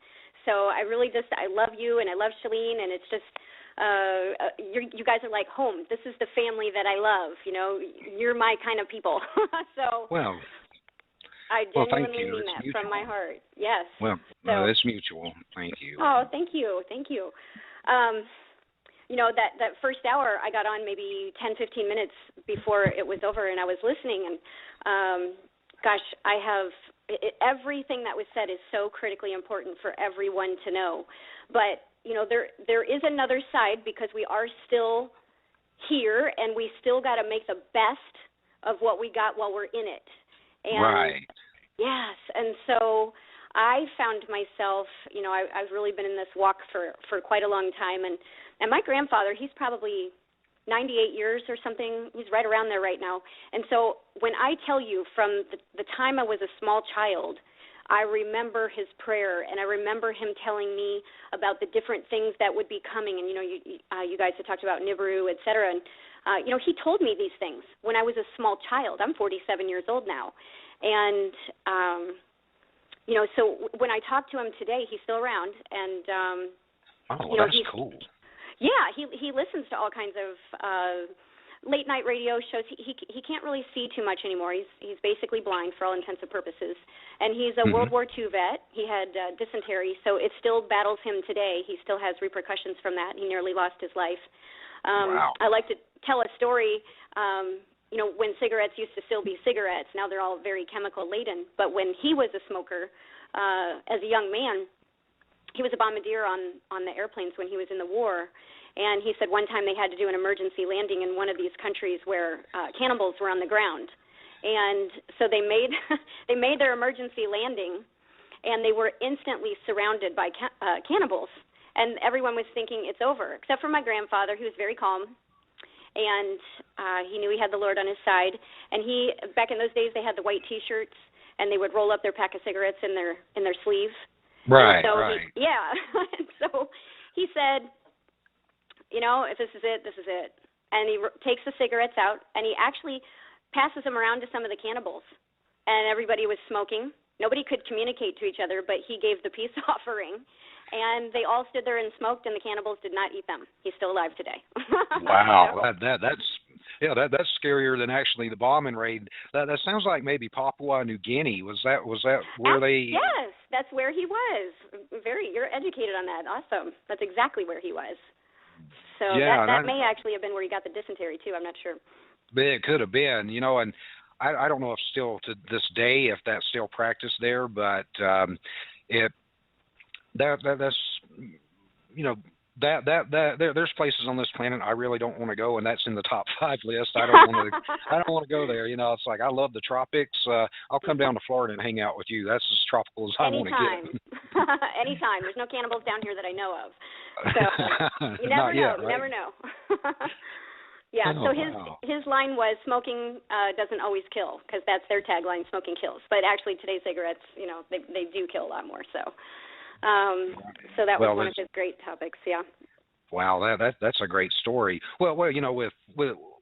So I really I love you, and I love Shalene, and it's just, you guys are like home. This is the family that I love. You're my kind of people. So well, I genuinely mean that from my heart. Yes. Well, it's mutual. Thank you. Oh, thank you. Thank you. That first hour, I got on maybe 10, 15 minutes before it was over, and I was listening, and gosh, everything that was said is so critically important for everyone to know. But, there is another side, because we are still here, and we still got to make the best of what we got while we're in it. And, right. Yes, and so I found myself, I've really been in this walk for quite a long time, and my grandfather, he's probably 98 years or something. He's right around there right now. And so when I tell you from the time I was a small child, I remember his prayer, and I remember him telling me about the different things that would be coming. And, you guys have talked about Nibiru, et cetera. And, he told me these things when I was a small child. I'm 47 years old now. And, so when I talk to him today, he's still around. And, that's cool. Yeah, he listens to all kinds of late night radio shows. He can't really see too much anymore. He's basically blind for all intents and purposes. And he's a World War II vet. He had dysentery, so it still battles him today. He still has repercussions from that. He nearly lost his life. Wow. I like to tell a story. When cigarettes used to still be cigarettes, now they're all very chemical laden. But when he was a smoker, as a young man, he was a bombardier on the airplanes when he was in the war, and he said one time they had to do an emergency landing in one of these countries where cannibals were on the ground, and so they made their emergency landing, and they were instantly surrounded by cannibals, and everyone was thinking it's over, except for my grandfather, who was very calm, and he knew he had the Lord on his side, and back in those days they had the white T-shirts, and they would roll up their pack of cigarettes in their sleeve. Right, so right. And so he said, if this is it, this is it. And he takes the cigarettes out, and he actually passes them around to some of the cannibals. And everybody was smoking. Nobody could communicate to each other, but he gave the peace offering. And they all stood there and smoked, and the cannibals did not eat them. He's still alive today. Wow, that's scarier than actually the bombing raid. That sounds like maybe Papua New Guinea. Was that where they? Yes, that's where he was. You're educated on that. Awesome. That's exactly where he was. So yeah, that may actually have been where he got the dysentery too. I'm not sure. It could have been, and I don't know if still to this day if that's still practiced there, but there's places on this planet I really don't want to go, and that's in the top 5 list. I don't want to go there. It's like I love the tropics. I'll come down to Florida and hang out with you. That's as tropical as I want to get. Anytime. There's no cannibals down here that I know of. So you never Not know. yet, You right? never know. Yeah. Oh, So wow. his line was smoking doesn't always kill, because that's their tagline, smoking kills. But actually, today's cigarettes, they do kill a lot more. So so that was one of his great topics. Yeah. Wow, that's a great story. Well,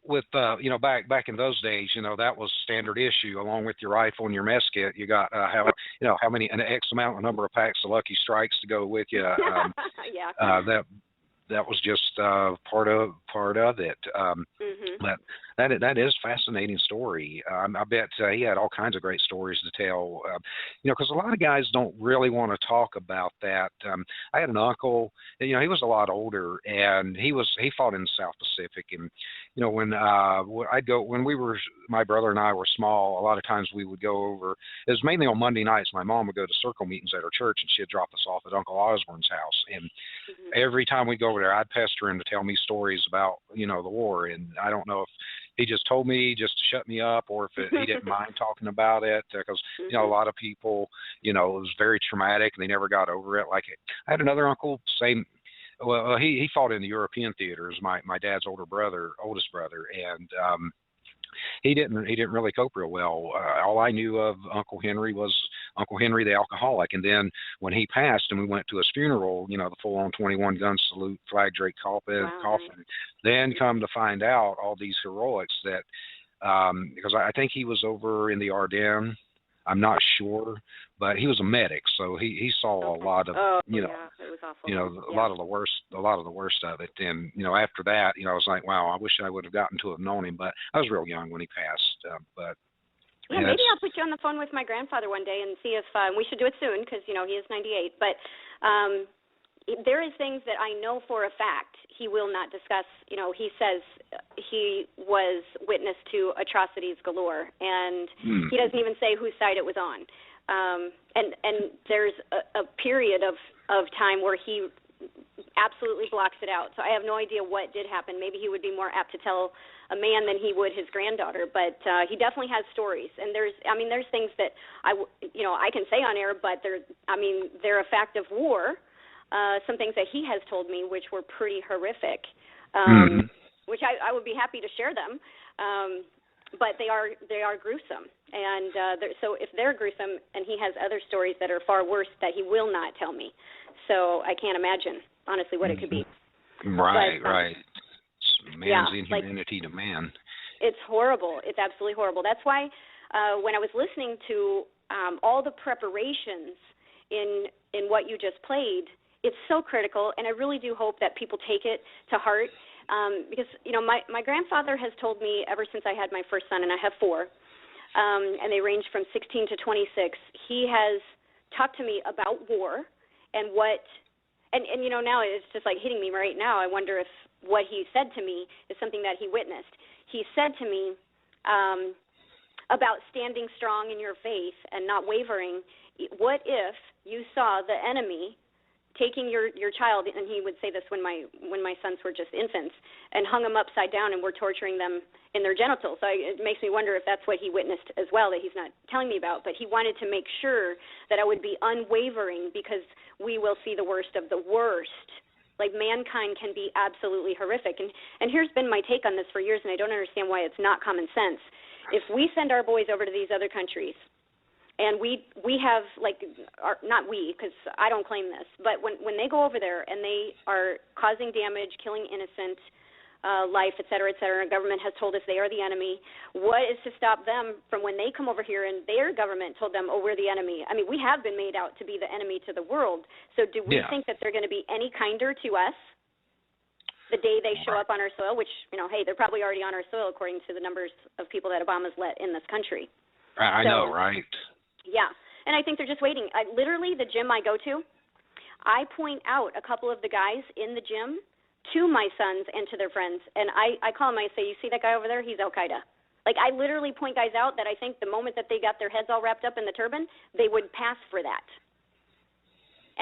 with back in those days, that was standard issue. Along with your rifle and your mess kit, you got how many an X amount, a number of packs of Lucky Strikes to go with you. Yeah. That was just part of it. But that is a fascinating story. I bet he had all kinds of great stories to tell. Because a lot of guys don't really want to talk about that. I had an uncle. He was a lot older, and he fought in the South Pacific. And when my brother and I were small, a lot of times we would go over. It was mainly on Monday nights. My mom would go to circle meetings at her church, and she'd drop us off at Uncle Osborne's house. And every time we'd go over there, I'd pester him to tell me stories about the war. And I don't know if he just told me just to shut me up, or if he didn't mind talking about it, because a lot of people, it was very traumatic and they never got over it. Like, I had another uncle, he fought in the European theaters, my dad's oldest brother, and he didn't really cope real well. All I knew of Uncle Henry was Uncle Henry the alcoholic, and then when he passed and we went to his funeral, the full-on 21 gun salute, flag draped coffin, then come to find out all these heroics that because I think he was over in the Ardennes. I'm not sure, but he was a medic, so he saw a lot of it was awful. a lot of the worst of it. And after that, I was like, wow, I wish I would have gotten to have known him, but I was real young when he passed. Yeah, maybe I'll put you on the phone with my grandfather one day and see if we should do it soon, because he is 98. But there is things that I know for a fact he will not discuss. He says he was witness to atrocities galore, and he doesn't even say whose side it was on. And there's a period of time where he absolutely blocks it out. So I have no idea what did happen. Maybe he would be more apt to tell a man than he would his granddaughter, but he definitely has stories. And there's things that I can say on air, but they're a fact of war. Some things that he has told me, which were pretty horrific, which I would be happy to share them. But they are gruesome, and so if they're gruesome, and he has other stories that are far worse that he will not tell me, so I can't imagine honestly what it could be. Right, but, right. It's man's inhumanity to man. It's horrible. It's absolutely horrible. That's why when I was listening to all the preparations in what you just played, it's so critical, and I really do hope that people take it to heart. Because my grandfather has told me ever since I had my first son, and I have 4, and they range from 16 to 26. He has talked to me about war and what, and now it's just like hitting me right now. I wonder if what he said to me is something that he witnessed. He said to me about standing strong in your faith and not wavering. What if you saw the enemy taking your child, and he would say this when my sons were just infants, and hung them upside down and were torturing them in their genitals. So it makes me wonder if that's what he witnessed as well, that he's not telling me about. But he wanted to make sure that I would be unwavering, because we will see the worst of the worst. Like, mankind can be absolutely horrific. And here's been my take on this for years, and I don't understand why it's not common sense. If we send our boys over to these other countries, and we have, not we, because I don't claim this, but when they go over there and they are causing damage, killing innocent life, et cetera, and our government has told us they are the enemy, what is to stop them from when they come over here and their government told them, oh, we're the enemy? I mean, we have been made out to be the enemy to the world. So do we think that they're going to be any kinder to us the day they show up on our soil, which, hey, they're probably already on our soil according to the numbers of people that Obama's let in this country. I know, right? Yeah, and I think they're just waiting. Literally, the gym I go to, I point out a couple of the guys in the gym to my sons and to their friends, and I call them, I say, you see that guy over there? He's Al-Qaeda. Like, I literally point guys out that I think the moment that they got their heads all wrapped up in the turban, they would pass for that.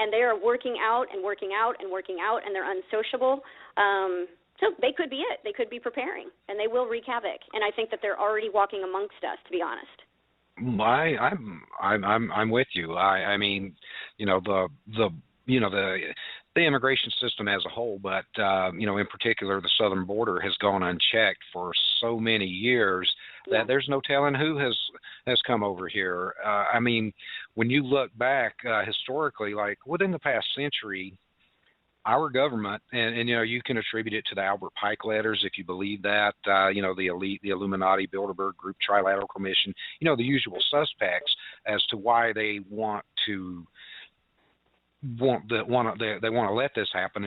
And they are working out and working out and working out, and they're unsociable. So they could be it. They could be preparing, and they will wreak havoc. And I think that they're already walking amongst us, to be honest. I'm with you. I mean, the the immigration system as a whole, but in particular, the southern border has gone unchecked for so many years that there's no telling who has come over here. I mean, when you look back historically, like within the past century, our government, and you can attribute it to the Albert Pike letters if you believe that, the elite, the Illuminati, Bilderberg Group, Trilateral Commission, the usual suspects as to why they want to let this happen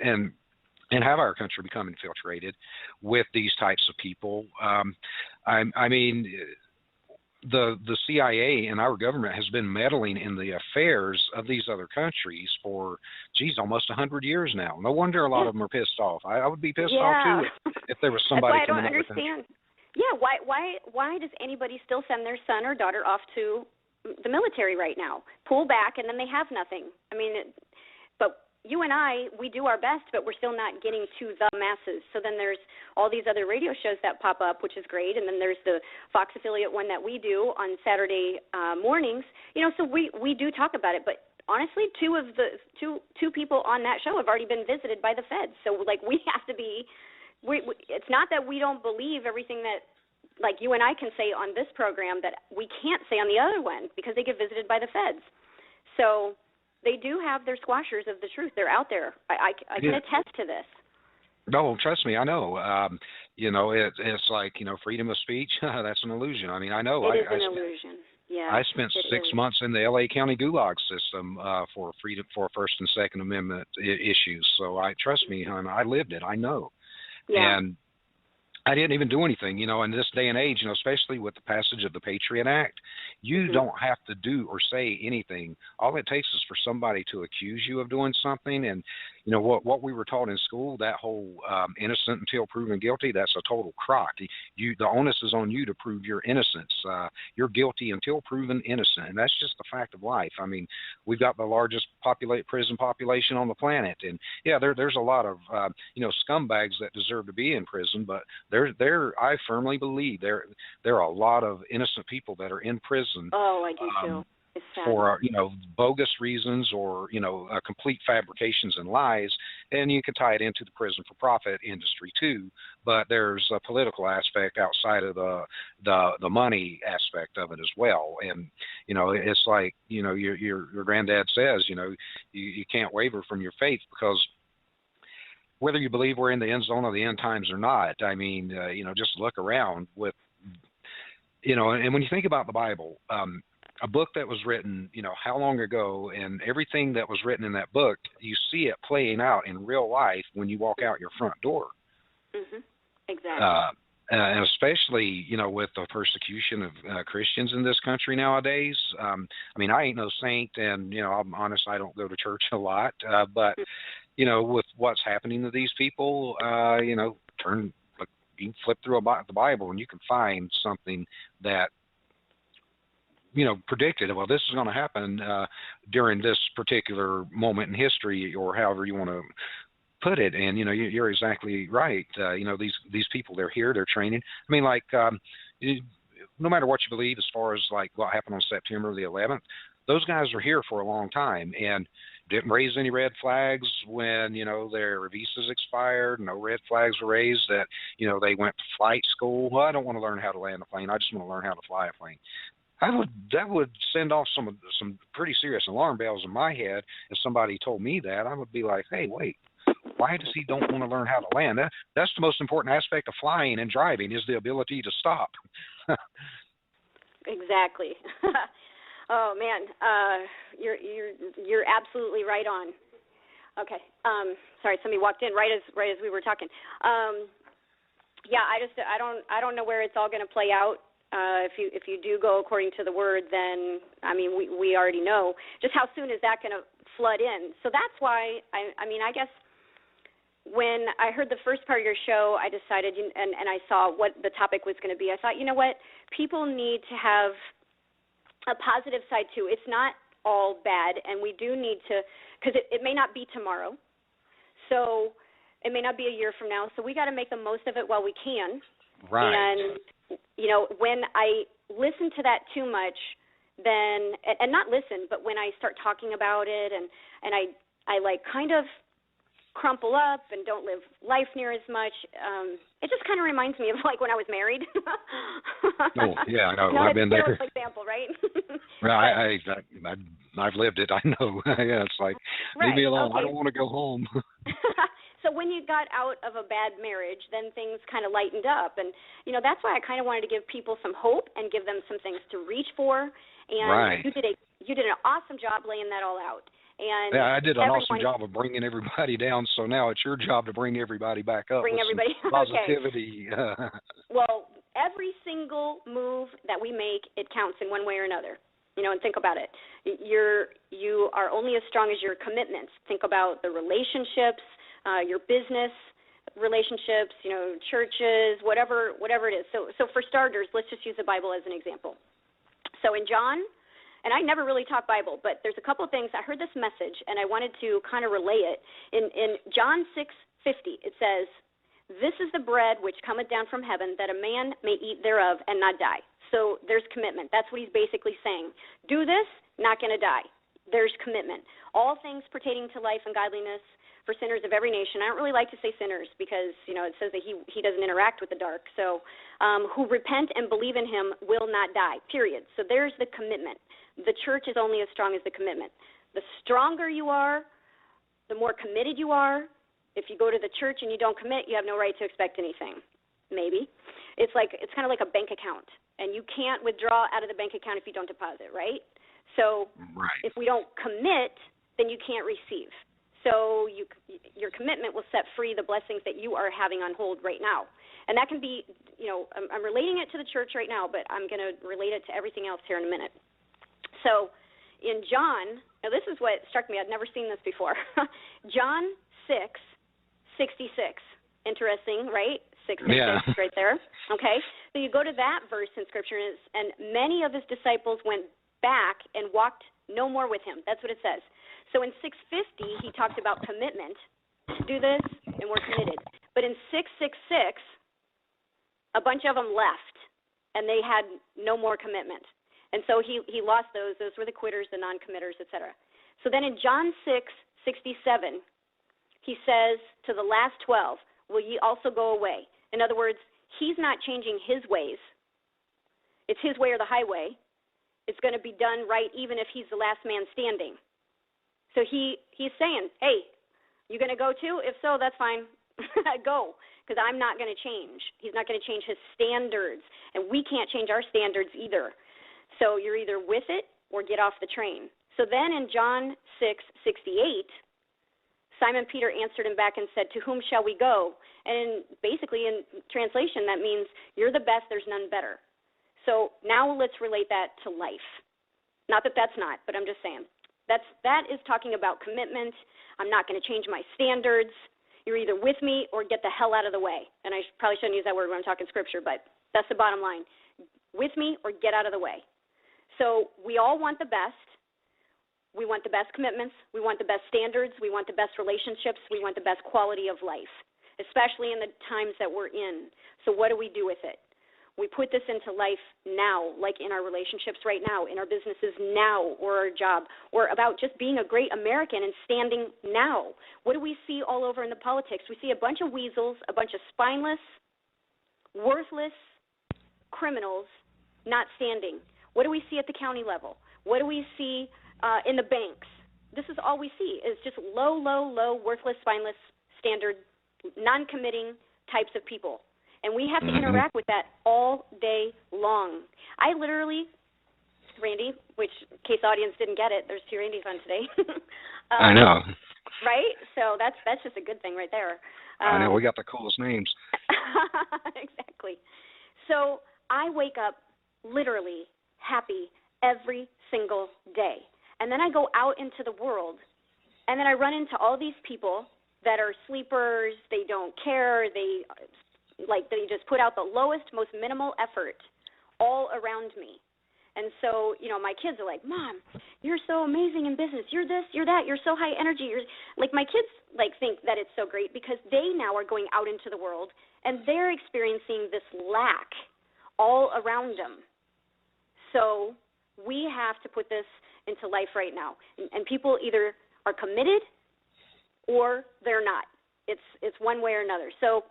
and have our country become infiltrated with these types of people. I mean, the CIA and our government has been meddling in the affairs of these other countries for, almost 100 years now. No wonder a lot of them are pissed off. I would be pissed off too if there was somebody That's why I from don't another understand. country. Yeah, why does anybody still send their son or daughter off to the military right now? Pull back and then they have nothing. I mean, but you and I, we do our best, but we're still not getting to the masses. So then there's all these other radio shows that pop up, which is great, and then there's the Fox affiliate one that we do on Saturday mornings. So we do talk about it, but honestly, two people on that show have already been visited by the feds. So like we have to be. It's not that we don't believe everything that like you and I can say on this program that we can't say on the other one because they get visited by the feds. So they do have their squashers of the truth. They're out there. I can attest to this. No, trust me, I know. It's like, freedom of speech, that's an illusion. I mean, I know. It is an illusion. Yeah. I spent 6 months in the LA County Gulag system for First and Second Amendment issues. So trust me, hon, I lived it. I know. Yeah. And I didn't even do anything, in this day and age, especially with the passage of the Patriot Act, you don't have to do or say anything. All it takes is for somebody to accuse you of doing something. And, what we were taught in school, that whole innocent until proven guilty, that's a total crock. The onus is on you to prove your innocence. You're guilty until proven innocent. And that's just the fact of life. I mean, we've got the largest prison population on the planet. And, there's a lot of, scumbags that deserve to be in prison, but I firmly believe there are a lot of innocent people that are in prison. Oh, I do too. It's sad. For bogus reasons or complete fabrications and lies, and you can tie it into the prison for profit industry too. But there's a political aspect outside of the money aspect of it as well. And it's like your granddad says, you can't waver from your faith because whether you believe we're in the end zone of the end times or not, I mean, just look around with, and when you think about the Bible, a book that was written, how long ago, and everything that was written in that book, you see it playing out in real life when you walk out your front door. Mm-hmm. Exactly. And especially, with the persecution of Christians in this country nowadays. I mean, I ain't no saint, and, I'm honest, I don't go to church a lot, but, with what's happening to these people, you can flip through the Bible and you can find something that, predicted, well, this is going to happen during this particular moment in history, or however you want to put it. And, you're exactly right. These people, they're here, they're training. I mean, like, no matter what you believe as far as, like, what happened on September the 11th, those guys were here for a long time and didn't raise any red flags when, their visas expired. No red flags were raised that, they went to flight school. Well, I don't want to learn how to land a plane. I just want to learn how to fly a plane. That would send off some pretty serious alarm bells in my head if somebody told me that. I would be like, hey, wait, why does he don't want to learn how to land? That's the most important aspect of flying and driving is the ability to stop. Exactly. Oh man, you're absolutely right on. Okay. Sorry, somebody walked in right as we were talking. I don't know where it's all going to play out. If you do go according to the word, then I mean we already know just how soon is that going to flood in. So that's why I guess when I heard the first part of your show, I decided and I saw what the topic was going to be. I thought, you know what, people need to have a positive side too. It's not all bad, and we do need to, because it may not be tomorrow, so it may not be a year from now. So we got to make the most of it while we can. Right. And when I listen to that too much, then and not listen, but when I start talking about it and I I like kind of crumple up and don't live life near as much. It just kind of reminds me of like when I was married. Oh, yeah, I know. No, I've been that's a there. terrible example, right? Right, I've lived it. I know. Yeah, it's like, leave me alone. Okay. I don't want to go home. So when you got out of a bad marriage, then things kind of lightened up. And, you know, that's why I kind of wanted to give people some hope and give them some things to reach for. And Right. you did an awesome job laying that all out. And Yeah, I did an awesome everyone- job of bringing everybody down, so now it's your job to bring everybody back up. Bring with some everybody- positivity. Well, every single move that we make, it counts in one way or another. You know, and think about it. You are only as strong as your commitments. Think about the relationships, your business relationships, you know, churches, whatever it is. So for starters, let's just use the Bible as an example. So in John, and I never really talk Bible, but there's a couple of things. I heard this message, and I wanted to kind of relay it. In John 6:50, it says, "This is the bread which cometh down from heaven, that a man may eat thereof and not die." So there's commitment. That's what he's basically saying. Do this, not going to die. There's commitment. All things pertaining to life and godliness for sinners of every nation. I don't really like to say sinners because, you know, it says that he doesn't interact with the dark. So who repent and believe in him will not die, period. So there's the commitment. The church is only as strong as the commitment. The stronger you are, the more committed you are. If you go to the church and you don't commit, you have no right to expect anything. Maybe. It's kind of like a bank account, and you can't withdraw out of the bank account if you don't deposit, right? So if we don't commit, then you can't receive. So your commitment will set free the blessings that you are having on hold right now. And that can be, you know, I'm relating it to the church right now, but I'm going to relate it to everything else here in a minute. So in John, now this is what struck me. I'd never seen this before. John 6:66. Interesting, right? 6:66 right there. Okay. So you go to that verse in Scripture, and many of his disciples went back and walked no more with him. That's what it says. So in 6:50, he talked about commitment. Do this, and we're committed. But in 6:66, a bunch of them left, and they had no more commitment. And so he lost those. Those were the quitters, the non-committers, etc. So then in John 6:67, he says to the last 12, "Will ye also go away?" In other words, he's not changing his ways. It's his way or the highway. It's going to be done right even if he's the last man standing. So he's saying, hey, you going to go too? If so, that's fine. Go, because I'm not going to change. He's not going to change his standards, and we can't change our standards either. So you're either with it or get off the train. So then in John 6:68, Simon Peter answered him back and said, "To whom shall we go?" And basically in translation, that means you're the best, there's none better. So now let's relate that to life. Not that that's not, but I'm just saying. That is talking about commitment. I'm not going to change my standards. You're either with me or get the hell out of the way. And I probably shouldn't use that word when I'm talking Scripture, but that's the bottom line. With me or get out of the way. So we all want the best. We want the best commitments. We want the best standards. We want the best relationships. We want the best quality of life, especially in the times that we're in. So what do we do with it? We put this into life now, like in our relationships right now, in our businesses now, or our job, or about just being a great American and standing now. What do we see all over in the politics? We see a bunch of weasels, a bunch of spineless, worthless criminals not standing. What do we see at the county level? What do we see in the banks? This is all we see is just low, worthless, spineless, standard, non-committing types of people. And we have to interact with that all day long. I literally, Randy, which in case the audience didn't get it, there's two Randys on today. I know. Right? So that's just a good thing right there. I know. We got the coolest names. Exactly. So I wake up literally happy every single day. And then I go out into the world, and then I run into all these people that are sleepers. They don't care. They just put out the lowest, most minimal effort all around me. And so, you know, my kids are like, "Mom, you're so amazing in business. You're this, you're that. You're so high energy." Like, my kids think that it's so great because they now are going out into the world and they're experiencing this lack all around them. So we have to put this into life right now. And people either are committed or they're not. It's one way or another. So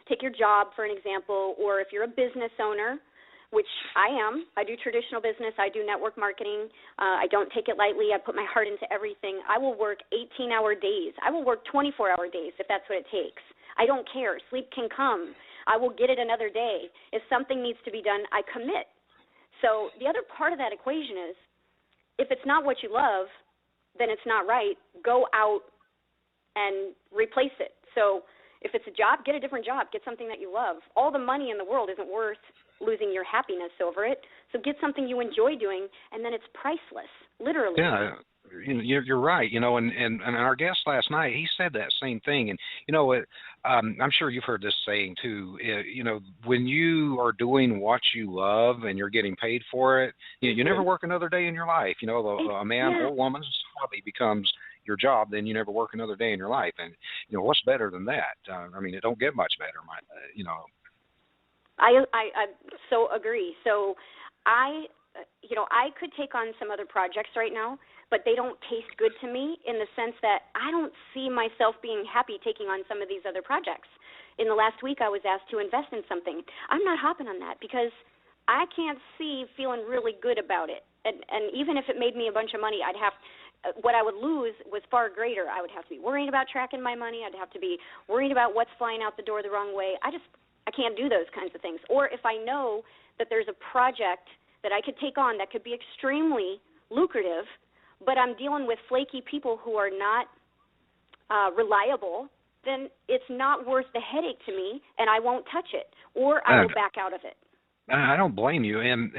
take your job, for an example, or if you're a business owner, which I am. I do traditional business. I do network marketing. I don't take it lightly. I put my heart into everything. I will work 18-hour days. I will work 24-hour days if that's what it takes. I don't care. Sleep can come. I will get it another day. If something needs to be done, I commit. So the other part of that equation is, if it's not what you love, then it's not right. Go out and replace it. So if it's a job, get a different job. Get something that you love. All the money in the world isn't worth losing your happiness over it. So get something you enjoy doing, and then it's priceless, literally. Yeah, you're right. And our guest last night, he said that same thing. And I'm sure you've heard this saying too. When you are doing what you love and you're getting paid for it, you never work another day in your life. A man or woman's hobby becomes your job, then you never work another day in your life. And what's better than that? It don't get much better. I so agree. So I could take on some other projects right now, but they don't taste good to me in the sense that I don't see myself being happy taking on some of these other projects. In the last week, I was asked to invest in something. I'm not hopping on that because I can't see feeling really good about it. And even if it made me a bunch of money, what I would lose was far greater. I would have to be worrying about tracking my money. I'd have to be worried about what's flying out the door the wrong way. I can't do those kinds of things. Or if I know that there's a project that I could take on that could be extremely lucrative, but I'm dealing with flaky people who are not reliable, then it's not worth the headache to me, and I won't touch it, or I will back out of it. I don't blame you, and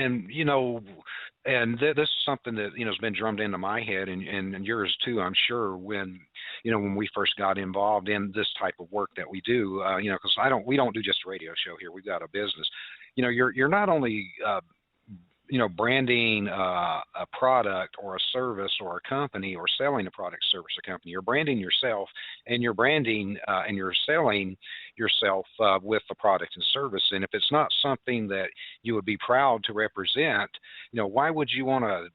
this is something that has been drummed into my head and yours too. I'm sure when we first got involved in this type of work that we do, because we don't do just a radio show here. We've got a business. You're not only branding a product or a service or a company or selling a product, service, or company. You're branding yourself, and you're branding and you're selling yourself with the product and service. And if it's not something that you would be proud to represent, why would you want to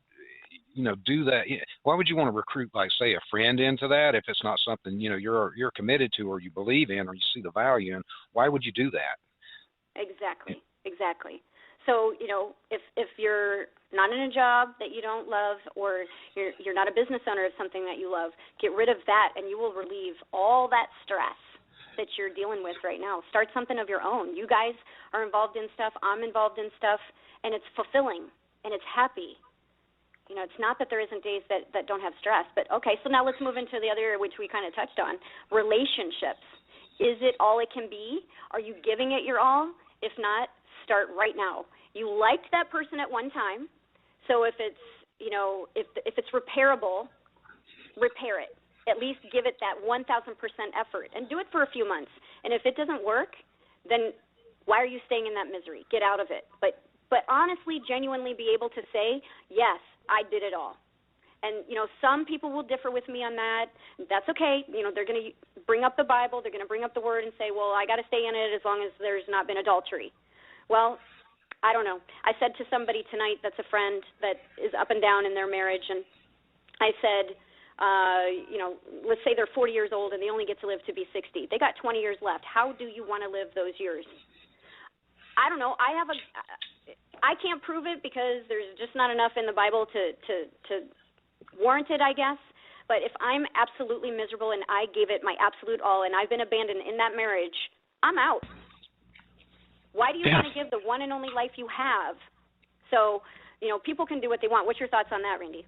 do that? Why would you want to recruit, like, say, a friend into that if it's not something you're committed to or you believe in or you see the value in? Why would you do that? Exactly. So, if you're not in a job that you don't love, or you're not a business owner of something that you love, get rid of that and you will relieve all that stress that you're dealing with right now. Start something of your own. You guys are involved in stuff, I'm involved in stuff, and it's fulfilling and it's happy. It's not that there isn't days that don't have stress, but okay, so now let's move into the other area which we kind of touched on, relationships. Is it all it can be? Are you giving it your all? If not, start right now. You liked that person at one time, so if it's if it's repairable, repair it. At least give it that 1,000% effort, and do it for a few months. And if it doesn't work, then why are you staying in that misery? Get out of it. But honestly, genuinely be able to say, yes, I did it all. And some people will differ with me on that. That's okay. They're going to bring up the Bible, they're going to bring up the Word, and say, well, I got to stay in it as long as there's not been adultery. Well, I don't know. I said to somebody tonight that's a friend that is up and down in their marriage, and I said, let's say they're 40 years old and they only get to live to be 60. They got 20 years left. How do you want to live those years? I don't know. I can't prove it because there's just not enough in the Bible to warrant it, I guess. But if I'm absolutely miserable and I gave it my absolute all and I've been abandoned in that marriage, I'm out. Why do you want to give the one and only life you have? So, people can do what they want. What's your thoughts on that, Randy?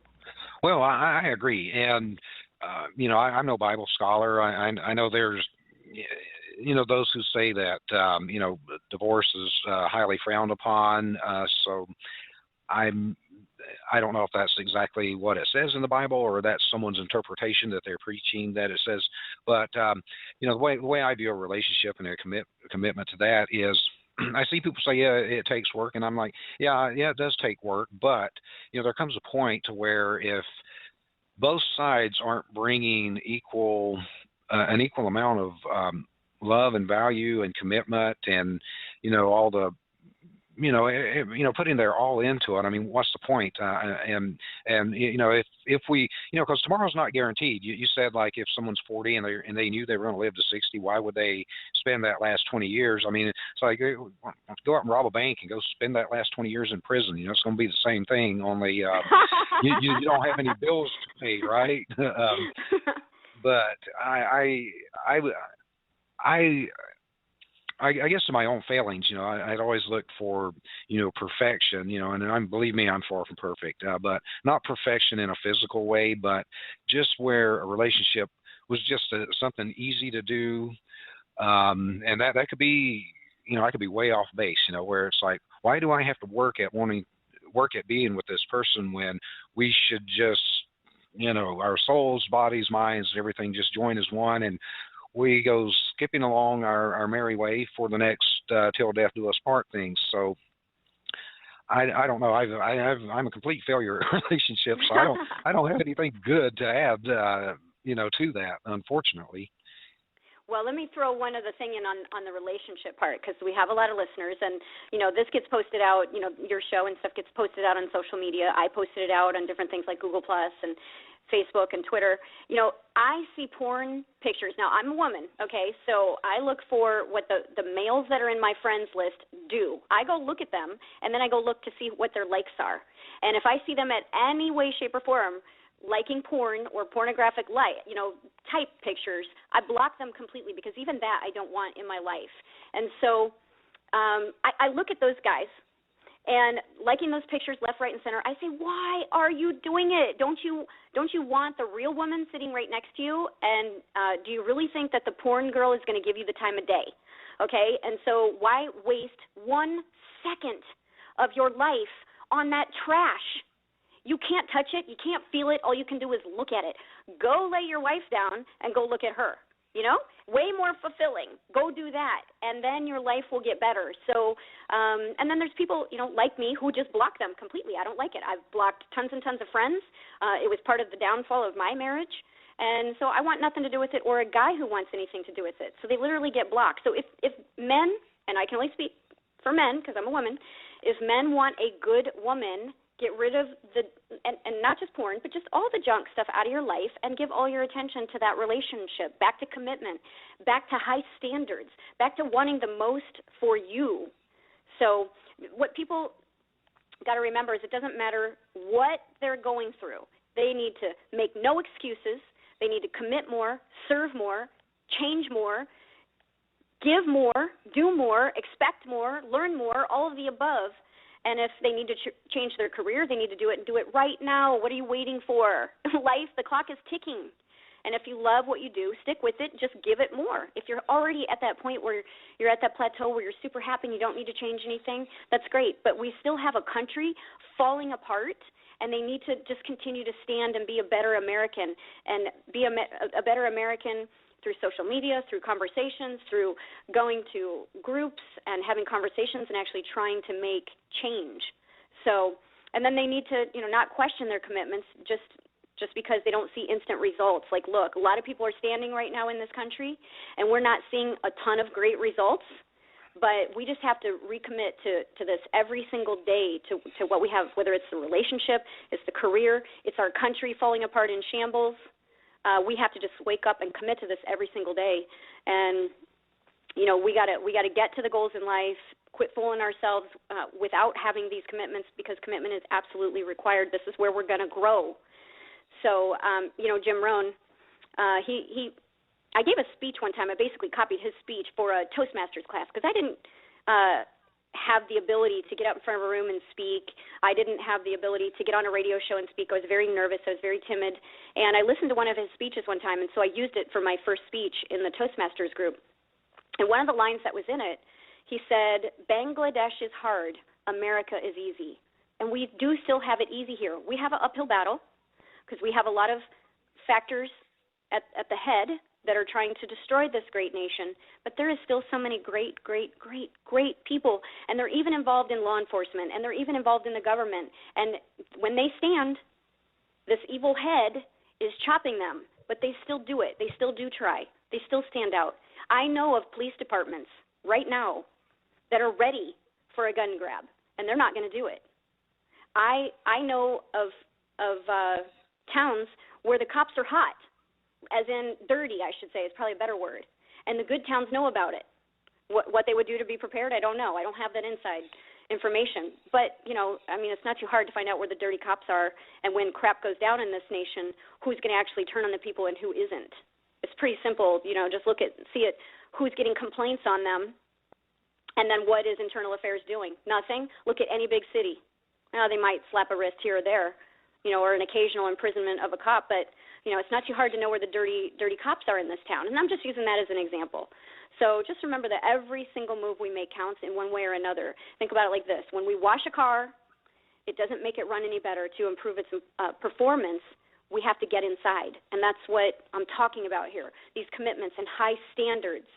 Well, I agree. And, I'm no Bible scholar. I know there's, those who say that, divorce is highly frowned upon. So I don't know if that's exactly what it says in the Bible or that's someone's interpretation that they're preaching that it says. But, the way I view a relationship and a commitment to that is, I see people say, yeah, it takes work. And I'm like, yeah, it does take work. But, there comes a point to where if both sides aren't bringing an equal amount of love and value and commitment and, all the, putting their all into it. I mean, what's the point? And if we, because tomorrow's not guaranteed. You said, like, if someone's 40 and they knew they were going to live to 60, why would they spend that last 20 years? I mean, it's like, go out and rob a bank and go spend that last 20 years in prison. It's going to be the same thing, only you don't have any bills to pay, right? But I guess to my own failings, I'd always looked for, perfection, and believe me, I'm far from perfect, but not perfection in a physical way, but just where a relationship was just something easy to do, and that could be, I could be way off base, where it's like, why do I have to work at being with this person when we should just, our souls, bodies, minds, everything just join as one, and we go skipping along our merry way for the next till death do us part things. So I don't know. I'm a complete failure at relationships. So I don't have anything good to add to that, unfortunately. Well, let me throw one other thing in on the relationship part, because we have a lot of listeners, and this gets posted out. Your show and stuff gets posted out on social media. I posted it out on different things like Google Plus and Facebook and Twitter. I see porn pictures. Now, I'm a woman, okay, so I look for what the males that are in my friends list do. I go look at them, and then I go look to see what their likes are. And if I see them at any way, shape, or form liking porn or pornographic type pictures, I block them completely, because even that I don't want in my life. And so I look at those guys, and liking those pictures left, right, and center, I say, why are you doing it? Don't you want the real woman sitting right next to you? And do you really think that the porn girl is going to give you the time of day? Okay, and so why waste 1 second of your life on that trash? You can't touch it. You can't feel it. All you can do is look at it. Go lay your wife down and go look at her. Way more fulfilling. Go do that, and then your life will get better. So, and then there's people, like me, who just block them completely. I don't like it. I've blocked tons and tons of friends. It was part of the downfall of my marriage, and so I want nothing to do with it, or a guy who wants anything to do with it. So they literally get blocked. So if men, and I can only speak for men because I'm a woman, if men want a good woman, get rid of and not just porn, but just all the junk stuff out of your life, and give all your attention to that relationship, back to commitment, back to high standards, back to wanting the most for you. So what people got to remember is it doesn't matter what they're going through. They need to make no excuses. They need to commit more, serve more, change more, give more, do more, expect more, learn more, all of the above. And if they need to change their career, they need to do it, and do it right now. What are you waiting for? Life, the clock is ticking. And if you love what you do, stick with it. Just give it more. If you're already at that point where you're at that plateau where you're super happy and you don't need to change anything, that's great. But we still have a country falling apart, and they need to just continue to stand and be a better American, and be a better American through social media, through conversations, through going to groups and having conversations and actually trying to make change. So, and then they need to, not question their commitments just because they don't see instant results. Like, look, a lot of people are standing right now in this country, and we're not seeing a ton of great results, but we just have to recommit to this every single day to what we have, whether it's the relationship, it's the career, it's our country falling apart in shambles. We have to just wake up and commit to this every single day, and we gotta get to the goals in life. Quit fooling ourselves without having these commitments, because commitment is absolutely required. This is where we're gonna grow. So Jim Rohn, I gave a speech one time. I basically copied his speech for a Toastmasters class, because I didn't have the ability to get up in front of a room and speak. I didn't have the ability to get on a radio show and speak. I was very nervous. I was very timid. And I listened to one of his speeches one time, and so I used it for my first speech in the Toastmasters group. And one of the lines that was in it, he said, "Bangladesh is hard, America is easy." And we do still have it easy here. We have an uphill battle, because we have a lot of factors at the head that are trying to destroy this great nation, but there is still so many great people, and they're even involved in law enforcement, and they're even involved in the government, and when they stand, this evil head is chopping them, but they still do it. They still do try. They still stand out. I know of police departments right now that are ready for a gun grab, and they're not going to do it. I know of towns where the cops are hot, as in dirty, I should say, is probably a better word, and the good towns know about it. What they would do to be prepared, I don't know. I don't have that inside information. But, you know, I mean, it's not too hard to find out where the dirty cops are, and when crap goes down in this nation, who's going to actually turn on the people and who isn't. It's pretty simple, you know, just see it, who's getting complaints on them, and then what is Internal Affairs doing? Nothing. Look at any big city. Now, they might slap a wrist here or there, you know, or an occasional imprisonment of a cop, but, you know, it's not too hard to know where the dirty cops are in this town. And I'm just using that as an example. So just remember that every single move we make counts in one way or another. Think about it like this. When we wash a car, it doesn't make it run any better. To improve its performance, we have to get inside. And that's what I'm talking about here, these commitments and high standards.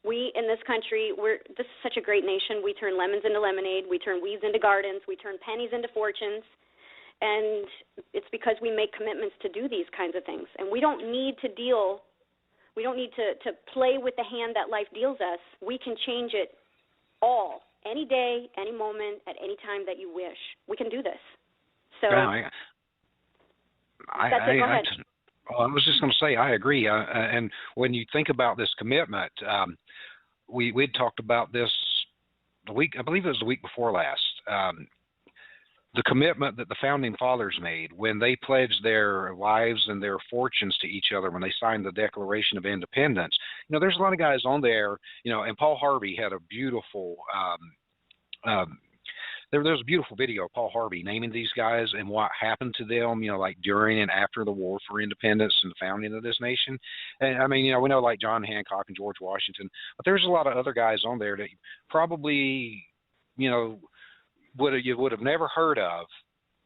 We in this country, this is such a great nation. We turn lemons into lemonade. We turn weeds into gardens. We turn pennies into fortunes. And it's because we make commitments to do these kinds of things. And we don't need to play with the hand that life deals us. We can change it all, any day, any moment, at any time that you wish. We can do this. So I was just going to say, I agree. And when you think about this commitment, we'd talked about this I believe it was the week before last, the commitment that the Founding Fathers made when they pledged their lives and their fortunes to each other when they signed the Declaration of Independence. You know, there's a lot of guys on there, you know, and Paul Harvey had a beautiful there's a beautiful video of Paul Harvey naming these guys and what happened to them, you know, like during and after the War for Independence and the founding of this nation. And I mean, you know, we know like John Hancock and George Washington, but there's a lot of other guys on there that probably, you know, you would have never heard of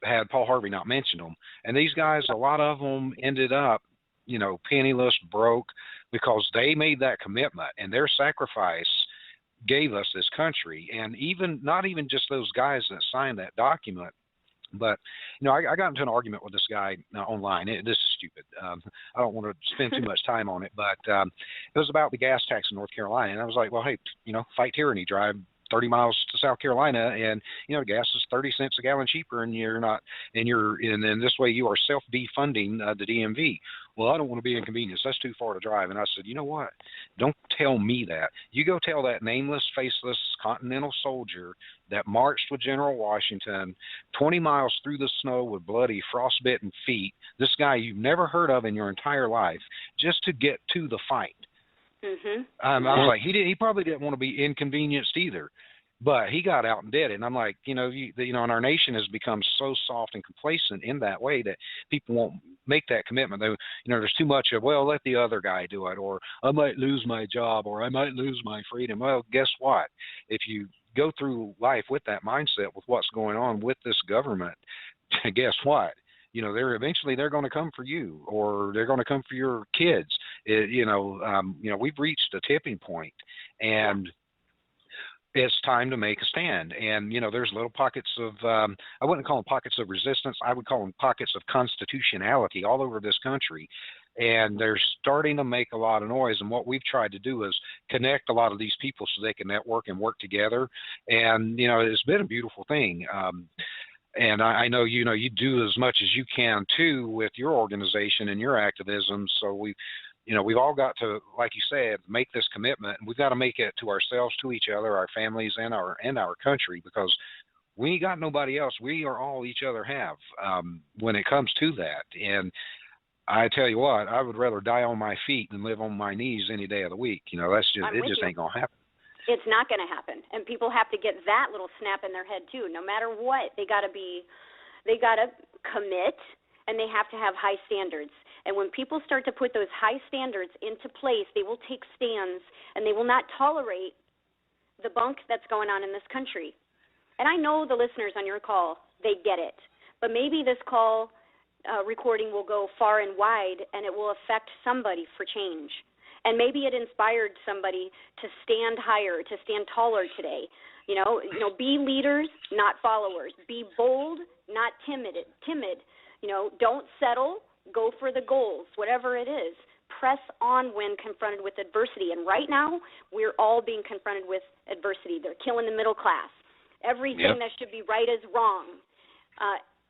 had Paul Harvey not mentioned them. And these guys, a lot of them ended up, you know, penniless, broke, because they made that commitment, and their sacrifice gave us this country. And even not even just those guys that signed that document, but, you know, I got into an argument with this guy online. This is stupid. I don't want to spend too much time on it, but it was about the gas tax in North Carolina. And I was like, well, hey, you know, fight tyranny, drive 30 miles to South Carolina, and, you know, gas is 30 cents a gallon cheaper, and then this way you are self-defunding the DMV. Well, I don't want to be inconvenienced. That's too far to drive. And I said, you know what? Don't tell me that. You go tell that nameless, faceless Continental soldier that marched with General Washington 20 miles through the snow with bloody, frostbitten feet, this guy you've never heard of in your entire life, just to get to the fight. Mm-hmm. I was like, he probably didn't want to be inconvenienced either, but he got out and did it. And I'm like, you know, and our nation has become so soft and complacent in that way that people won't make that commitment. They, you know, there's too much of, well, let the other guy do it, or I might lose my job, or I might lose my freedom. Well, guess what? If you go through life with that mindset, with what's going on with this government, guess what? You know, they're going to come for you, or they're going to come for your kids. You know, we've reached a tipping point, and it's time to make a stand. And, you know, there's little pockets of, I wouldn't call them pockets of resistance. I would call them pockets of constitutionality all over this country. And they're starting to make a lot of noise. And what we've tried to do is connect a lot of these people so they can network and work together. And, you know, it's been a beautiful thing. And I know, you know, you do as much as you can, too, with your organization and your activism. So we've all got to, like you said, make this commitment. And we've got to make it to ourselves, to each other, our families, and our country, because we ain't got nobody else. We are all each other have when it comes to that. And I tell you what, I would rather die on my feet than live on my knees any day of the week. You know, it just ain't going to happen. It's not going to happen, and people have to get that little snap in their head too. No matter what, they got to commit, and they have to have high standards. And when people start to put those high standards into place, they will take stands, and they will not tolerate the bunk that's going on in this country. And I know the listeners on your call, they get it, but maybe this call recording will go far and wide, and it will affect somebody for change. And maybe it inspired somebody to stand higher, to stand taller today. You know, be leaders, not followers. Be bold, not timid. You know, don't settle. Go for the goals, whatever it is. press on when confronted with adversity. And right now, we're all being confronted with adversity. They're killing the middle class. Everything that should be right is wrong.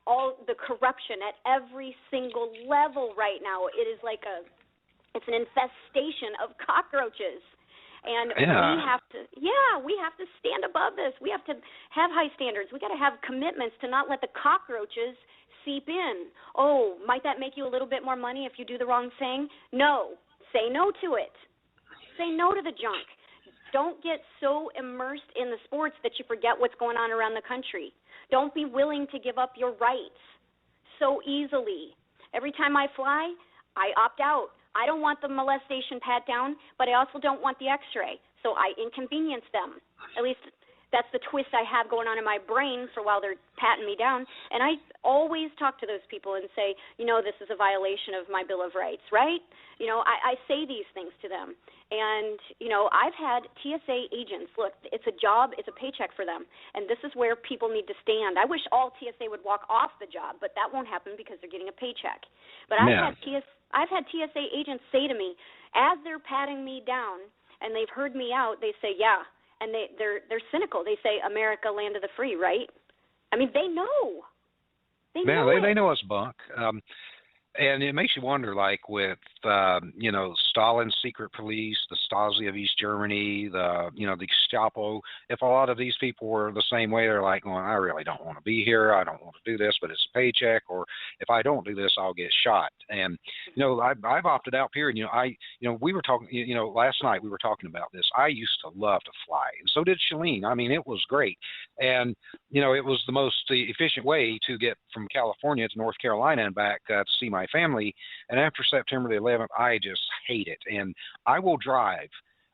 All the corruption at every single level right now, it's an infestation of cockroaches. And we have to stand above this. We have to have high standards. We got to have commitments to not let the cockroaches seep in. Oh, might that make you a little bit more money if you do the wrong thing? No. Say no to it. Say no to the junk. Don't get so immersed in the sports that you forget what's going on around the country. Don't be willing to give up your rights so easily. Every time I fly, I opt out. I don't want the molestation pat down, but I also don't want the x-ray. So I inconvenience them. At least that's the twist I have going on in my brain for while they're patting me down. And I always talk to those people and say, this is a violation of my Bill of Rights, right? I say these things to them. And, I've had TSA agents, look, it's a job, it's a paycheck for them. And this is where people need to stand. I wish all TSA would walk off the job, but that won't happen because they're getting a paycheck. But I've had TSA agents say to me, as they're patting me down and they've heard me out, they say, yeah. And they're cynical. They say, America, land of the free, right? I mean, they know. They know us bunk. And it makes you wonder, like with, Stalin's secret police, the Stasi of East Germany, the Gestapo, if a lot of these people were the same way, they're like going, I really don't want to be here. I don't want to do this, but it's a paycheck. Or if I don't do this, I'll get shot. And, I've opted out, period. We were talking, last night we were talking about this. I used to love to fly. And so did Shalene. I mean, it was great. And, it was the most efficient way to get from California to North Carolina and back to see my family. And after September the 11th, I just hate it. And I will drive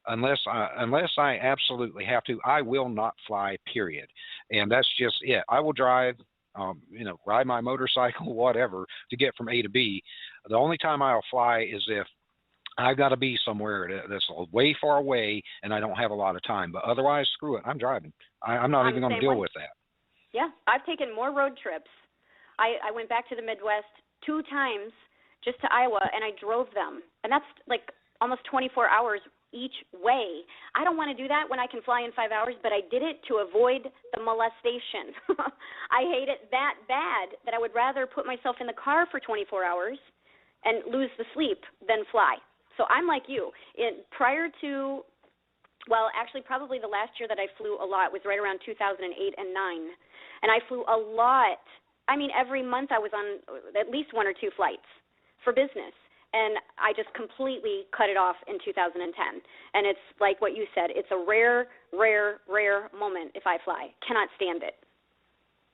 unless I absolutely have to. I will not fly, period. And that's just it. I will drive, ride my motorcycle, whatever, to get from A to B. The only time I'll fly is if I've got to be somewhere that's way far away and I don't have a lot of time. But otherwise, screw it. I'm driving. I'm not even going to deal with that. Yeah, I've taken more road trips. I went back to the Midwest 2 times just to Iowa, and I drove them. And that's like almost 24 hours each way. I don't want to do that when I can fly in 5 hours, but I did it to avoid the molestation. I hate it that bad that I would rather put myself in the car for 24 hours and lose the sleep than fly. So I'm like you. Prior to, probably the last year that I flew a lot was right around 2008 and 9. And I flew a lot. I mean, every month I was on at least 1 or 2 flights for business. And I just completely cut it off in 2010. And it's like what you said. It's a rare, rare, rare moment if I fly. Cannot stand it.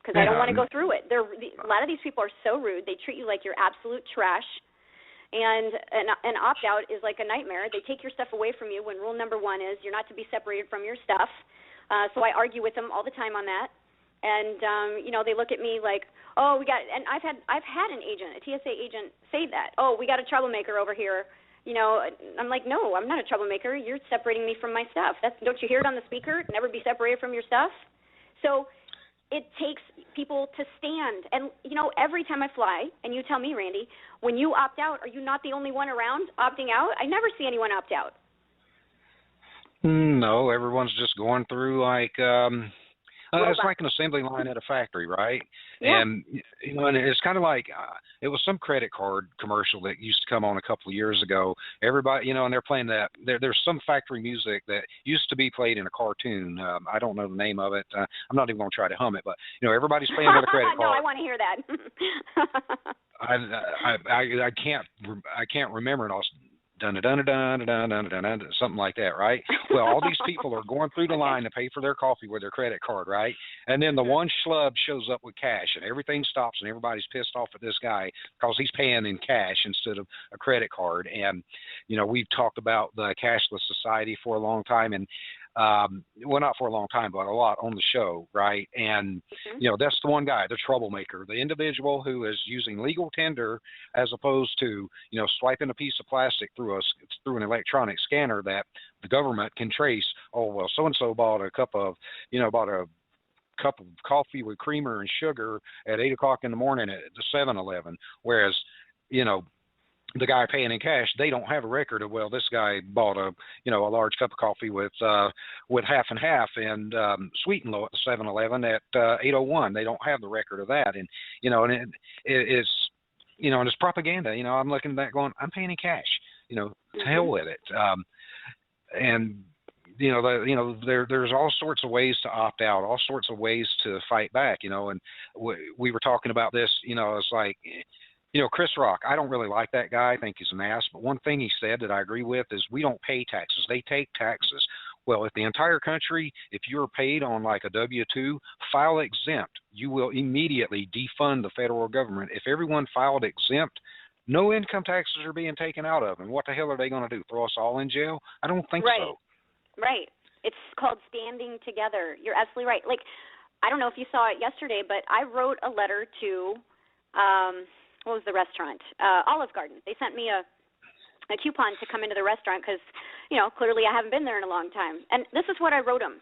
Because I don't want to go through it. A lot of these people are so rude. They treat you like you're absolute trash. And an opt-out is like a nightmare. They take your stuff away from you when rule number 1 is you're not to be separated from your stuff. So I argue with them all the time on that. And, they look at me like, oh, and I've had an agent, a TSA agent, say that. Oh, we got a troublemaker over here. I'm like, no, I'm not a troublemaker. You're separating me from my stuff. Don't you hear it on the speaker? Never be separated from your stuff. So it takes people to stand. And, every time I fly, and you tell me, Randy, when you opt out, are you not the only one around opting out? I never see anyone opt out. No, everyone's just going through like it's like an assembly line at a factory, right? Yeah. And and it's kind of like it was some credit card commercial that used to come on a couple of years ago. Everybody, and they're playing that. There's some factory music that used to be played in a cartoon. I don't know the name of it. I'm not even going to try to hum it, but everybody's playing with a credit card. No, I want to hear that. I can't remember it all. Something like that, right? Well, all these people are going through the line to pay for their coffee with their credit card, right? And then the one schlub shows up with cash, and everything stops, and everybody's pissed off at this guy because he's paying in cash instead of a credit card. And we've talked about the cashless society for a long time, and not for a long time, but a lot on the show, right? And, that's the one guy, the troublemaker, the individual who is using legal tender as opposed to, swiping a piece of plastic through an electronic scanner that the government can trace. Oh, well, so-and-so bought a cup of coffee with creamer and sugar at 8 o'clock in the morning at the 7-Eleven, whereas, the guy paying in cash, they don't have a record of, well, this guy bought a large cup of coffee with half and half and sweet and low at the 7-Eleven at 8:01. They don't have the record of that, and it's and it's propaganda. I'm looking at that going, I'm paying in cash. To hell with it. And there's all sorts of ways to opt out, all sorts of ways to fight back. And we were talking about this. It's like. Chris Rock, I don't really like that guy. I think he's an ass. But one thing he said that I agree with is we don't pay taxes. They take taxes. Well, if the entire country, if you're paid on like a W-2, file exempt, you will immediately defund the federal government. If everyone filed exempt, no income taxes are being taken out of them. What the hell are they going to do? Throw us all in jail? I don't think so. Right. It's called standing together. You're absolutely right. Like, I don't know if you saw it yesterday, but I wrote a letter to what was the restaurant? Olive Garden. They sent me a coupon to come into the restaurant because, clearly I haven't been there in a long time. And this is what I wrote them.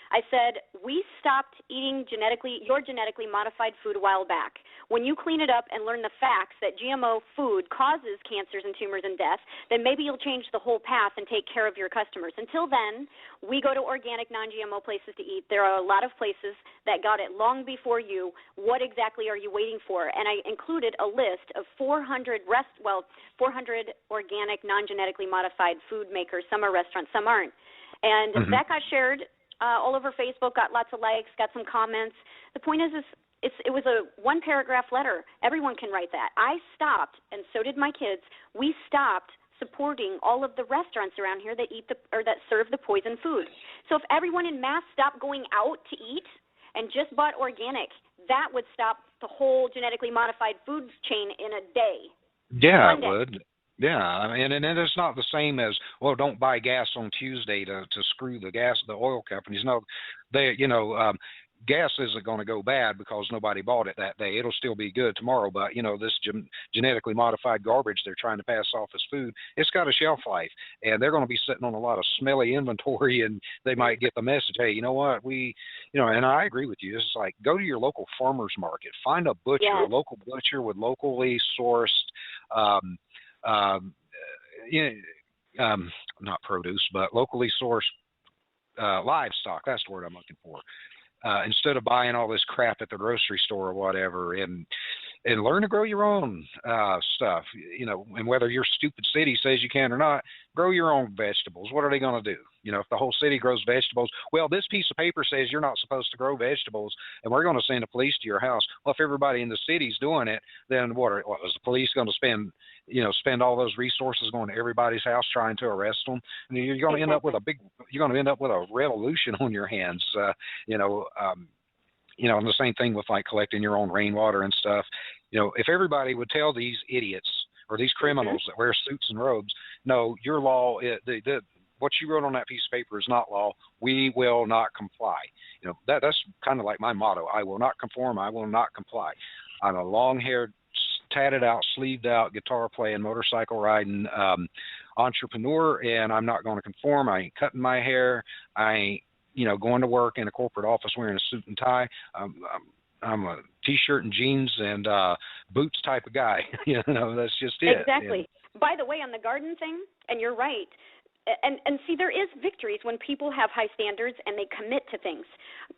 I said, we stopped eating your genetically modified food a while back. When you clean it up and learn the facts that GMO food causes cancers and tumors and death, then maybe you'll change the whole path and take care of your customers. Until then, we go to organic, non-GMO places to eat. There are a lot of places that got it long before you. What exactly are you waiting for? And I included a list of 400 organic, non-genetically modified food makers. Some are restaurants, some aren't. And that got shared all over Facebook, got lots of likes, got some comments. The point is it was a one-paragraph letter. Everyone can write that. I stopped, and so did my kids. We stopped supporting all of the restaurants around here that that serve the poison food. So if everyone in mass stopped going out to eat and just bought organic, that would stop the whole genetically modified food chain in a day. Yeah, it would. Yeah, and it's not the same as, well, don't buy gas on Tuesday to screw the oil companies. No, gas isn't going to go bad because nobody bought it that day. It'll still be good tomorrow, but this genetically modified garbage they're trying to pass off as food, it's got a shelf life, and they're going to be sitting on a lot of smelly inventory, and they might get the message, hey, you know what, and I agree with you. It's like, go to your local farmer's market, find a butcher, a local butcher with locally sourced not produce, but locally sourced livestock. That's the word I'm looking for. Instead of buying all this crap at the grocery store or whatever, and learn to grow your own stuff, and whether your stupid city says you can or not, grow your own vegetables. What are they going to do? If the whole city grows vegetables, well, this piece of paper says you're not supposed to grow vegetables, and we're going to send the police to your house. Well, if everybody in the city's doing it, then what is the police going to spend all those resources going to everybody's house trying to arrest them? I mean, you're going to end up with a revolution on your hands. And the same thing with like collecting your own rainwater and stuff. If everybody would tell these idiots or these criminals that wear suits and robes, no, your law, what you wrote on that piece of paper is not law. We will not comply. That's kind of like my motto. I will not conform. I will not comply. I'm a long-haired, tatted out, sleeved out, guitar playing, motorcycle riding entrepreneur, and I'm not going to conform. I ain't cutting my hair. I ain't going to work in a corporate office wearing a suit and tie. I'm a T-shirt and jeans and boots type of guy. That's just it. Exactly. By the way, on the garden thing, and you're right, and see, there is victories when people have high standards and they commit to things.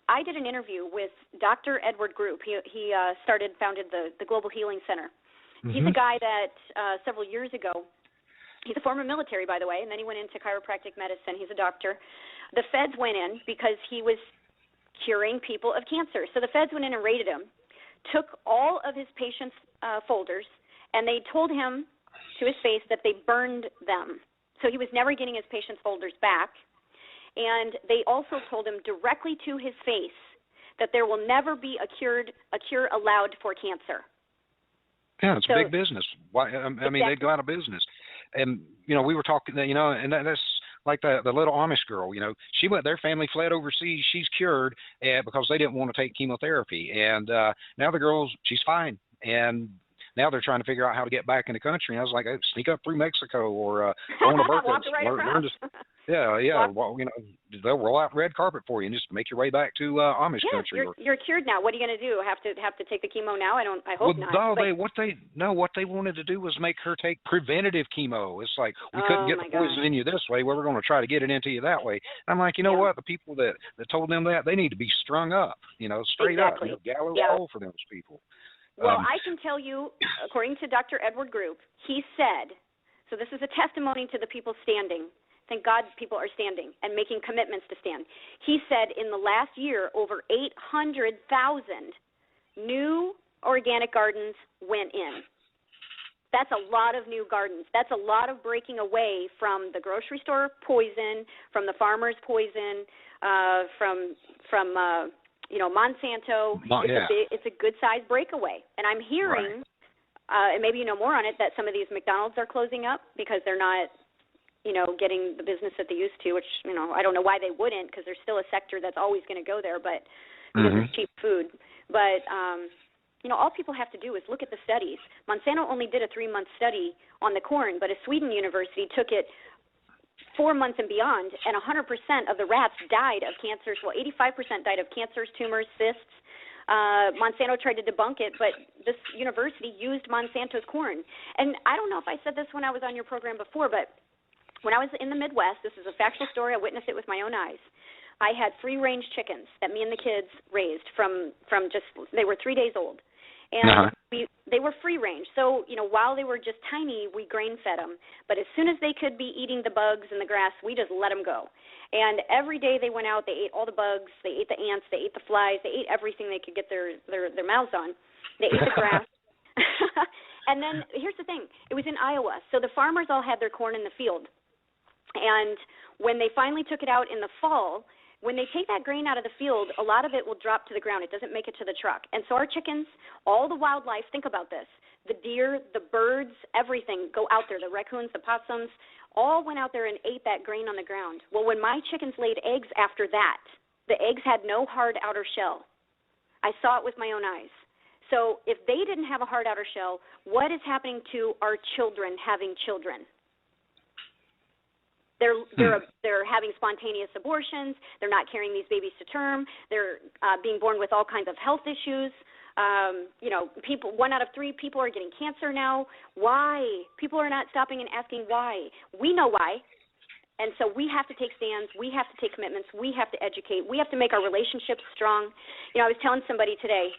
I did an interview with Dr. Edward Group. He founded the Global Healing Center. He's a guy that several years ago, he's a former military, by the way, and then he went into chiropractic medicine. He's a doctor. The feds went in because he was curing people of cancer. So the feds went in and raided him, took all of his patients' folders, and they told him to his face that they burned them. So he was never getting his patients' folders back. And they also told him directly to his face that there will never be a cure allowed for cancer. Yeah, it's big business. Why? I mean, they'd go out of business. And, we were talking, and that's like the little Amish girl, she went, their family fled overseas. She's cured because they didn't want to take chemotherapy. And now the girl's, she's fine. And now they're trying to figure out how to get back in the country. And I was like, sneak up through Mexico or go on a birthday. Yeah. Well, they'll roll out red carpet for you and just make your way back to Amish country. You're cured now. What are you going to do? Have to take the chemo now? I hope not. No, what they wanted to do was make her take preventative chemo. It's like, we couldn't get the poison in you this way. Well, we're going to try to get it into you that way. And I'm like, you know what? The people that told them that, they need to be strung up. Straight up. Gallows roll for those people. Well, I can tell you, according to Dr. Edward Group, he said, so this is a testimony to the people standing. Thank God people are standing and making commitments to stand. He said in the last year, over 800,000 new organic gardens went in. That's a lot of new gardens. That's a lot of breaking away from the grocery store poison, from the farmer's poison, from Monsanto. It's a good-sized breakaway. And I'm hearing, and maybe you know more on it, that some of these McDonald's are closing up because they're not getting the business that they used to, which, I don't know why they wouldn't, because there's still a sector that's always going to go there, but because it's cheap food. But, all people have to do is look at the studies. Monsanto only did a 3-month study on the corn, but a Sweden university took it 4 months and beyond, and 100% of the rats died of cancers. Well, 85% died of cancers, tumors, cysts. Monsanto tried to debunk it, but this university used Monsanto's corn. And I don't know if I said this when I was on your program before, but when I was in the Midwest, this is a factual story, I witnessed it with my own eyes. I had free-range chickens that me and the kids raised from they were 3 days old. And they were free-range. So, while they were just tiny, we grain-fed them. But as soon as they could be eating the bugs and the grass, we just let them go. And every day they went out, they ate all the bugs, they ate the ants, they ate the flies, they ate everything they could get their mouths on. They ate the grass. And then, here's the thing. It was in Iowa. So the farmers all had their corn in the field. And when they finally took it out in the fall, when they take that grain out of the field, a lot of it will drop to the ground. It doesn't make it to the truck. And so our chickens, all the wildlife, think about this. The deer, the birds, everything go out there. The raccoons, the possums, all went out there and ate that grain on the ground. Well, when my chickens laid eggs after that, the eggs had no hard outer shell. I saw it with my own eyes. So if they didn't have a hard outer shell, what is happening to our children having children? They're having spontaneous abortions. They're not carrying these babies to term. They're being born with all kinds of health issues. 1 out of 3 people are getting cancer now. Why? People are not stopping and asking why. We know why. And so we have to take stands. We have to take commitments. We have to educate. We have to make our relationships strong. I was telling somebody today,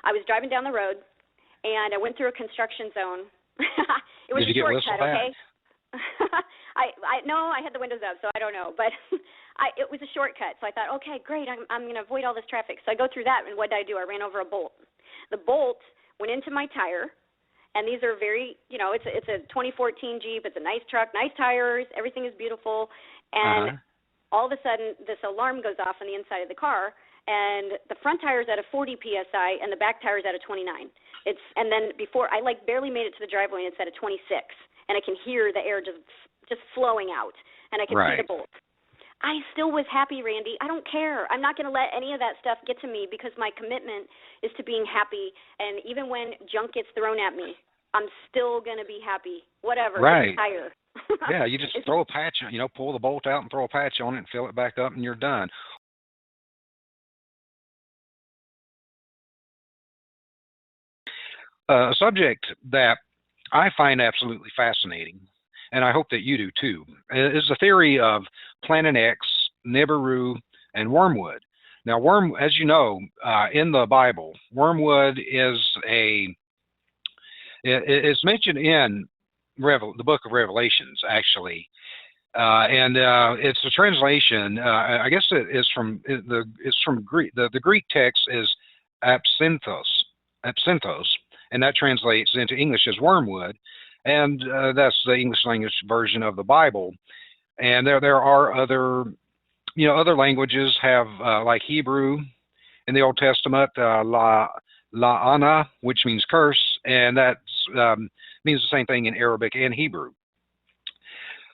I was driving down the road, and I went through a construction zone. It was a shortcut, okay? No, I had the windows up, so I don't know. But it was a shortcut, so I thought, okay, great, I'm going to avoid all this traffic. So I go through that, and what did I do? I ran over a bolt. The bolt went into my tire, and these are very, it's a 2014 Jeep. It's a nice truck, nice tires, everything is beautiful. And all of a sudden, this alarm goes off on the inside of the car, and the front tire is at a 40 PSI, and the back tire is at a 29. And then before, I barely made it to the driveway, and it's at a 26. And I can hear the air just flowing out, and I can see the bolt. I still was happy, Randy. I don't care. I'm not going to let any of that stuff get to me because my commitment is to being happy, and even when junk gets thrown at me, I'm still going to be happy, whatever. Right. Tire. Yeah, you just throw a patch on, pull the bolt out and throw a patch on it and fill it back up, and you're done. A subject that I find absolutely fascinating, and I hope that you do too, is the theory of Planet X, Nibiru, and wormwood. Now, as you know, in the Bible, wormwood is it's mentioned in the book of Revelations, actually, and it's a translation. I guess it's from Greek. The Greek text is absinthos, and that translates into English as wormwood, and that's the English language version of the Bible. And there are other languages have like Hebrew in the Old Testament, la'ana, which means curse, and that means the same thing in Arabic and Hebrew.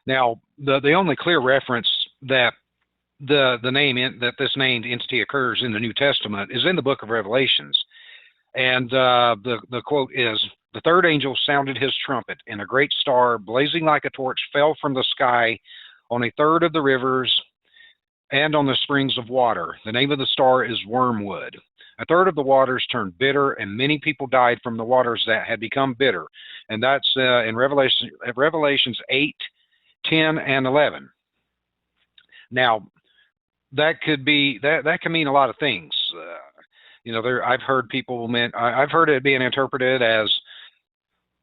Now, the only clear reference that that this named entity occurs in the New Testament is in the book of Revelations. And the quote is, "The third angel sounded his trumpet, and a great star, blazing like a torch, fell from the sky on a third of the rivers and on the springs of water. The name of the star is Wormwood. A third of the waters turned bitter, and many people died from the waters that had become bitter. And that's in Revelations 8, 10, and 11. Now, that could be that can mean a lot of things. I've heard I've heard it being interpreted as,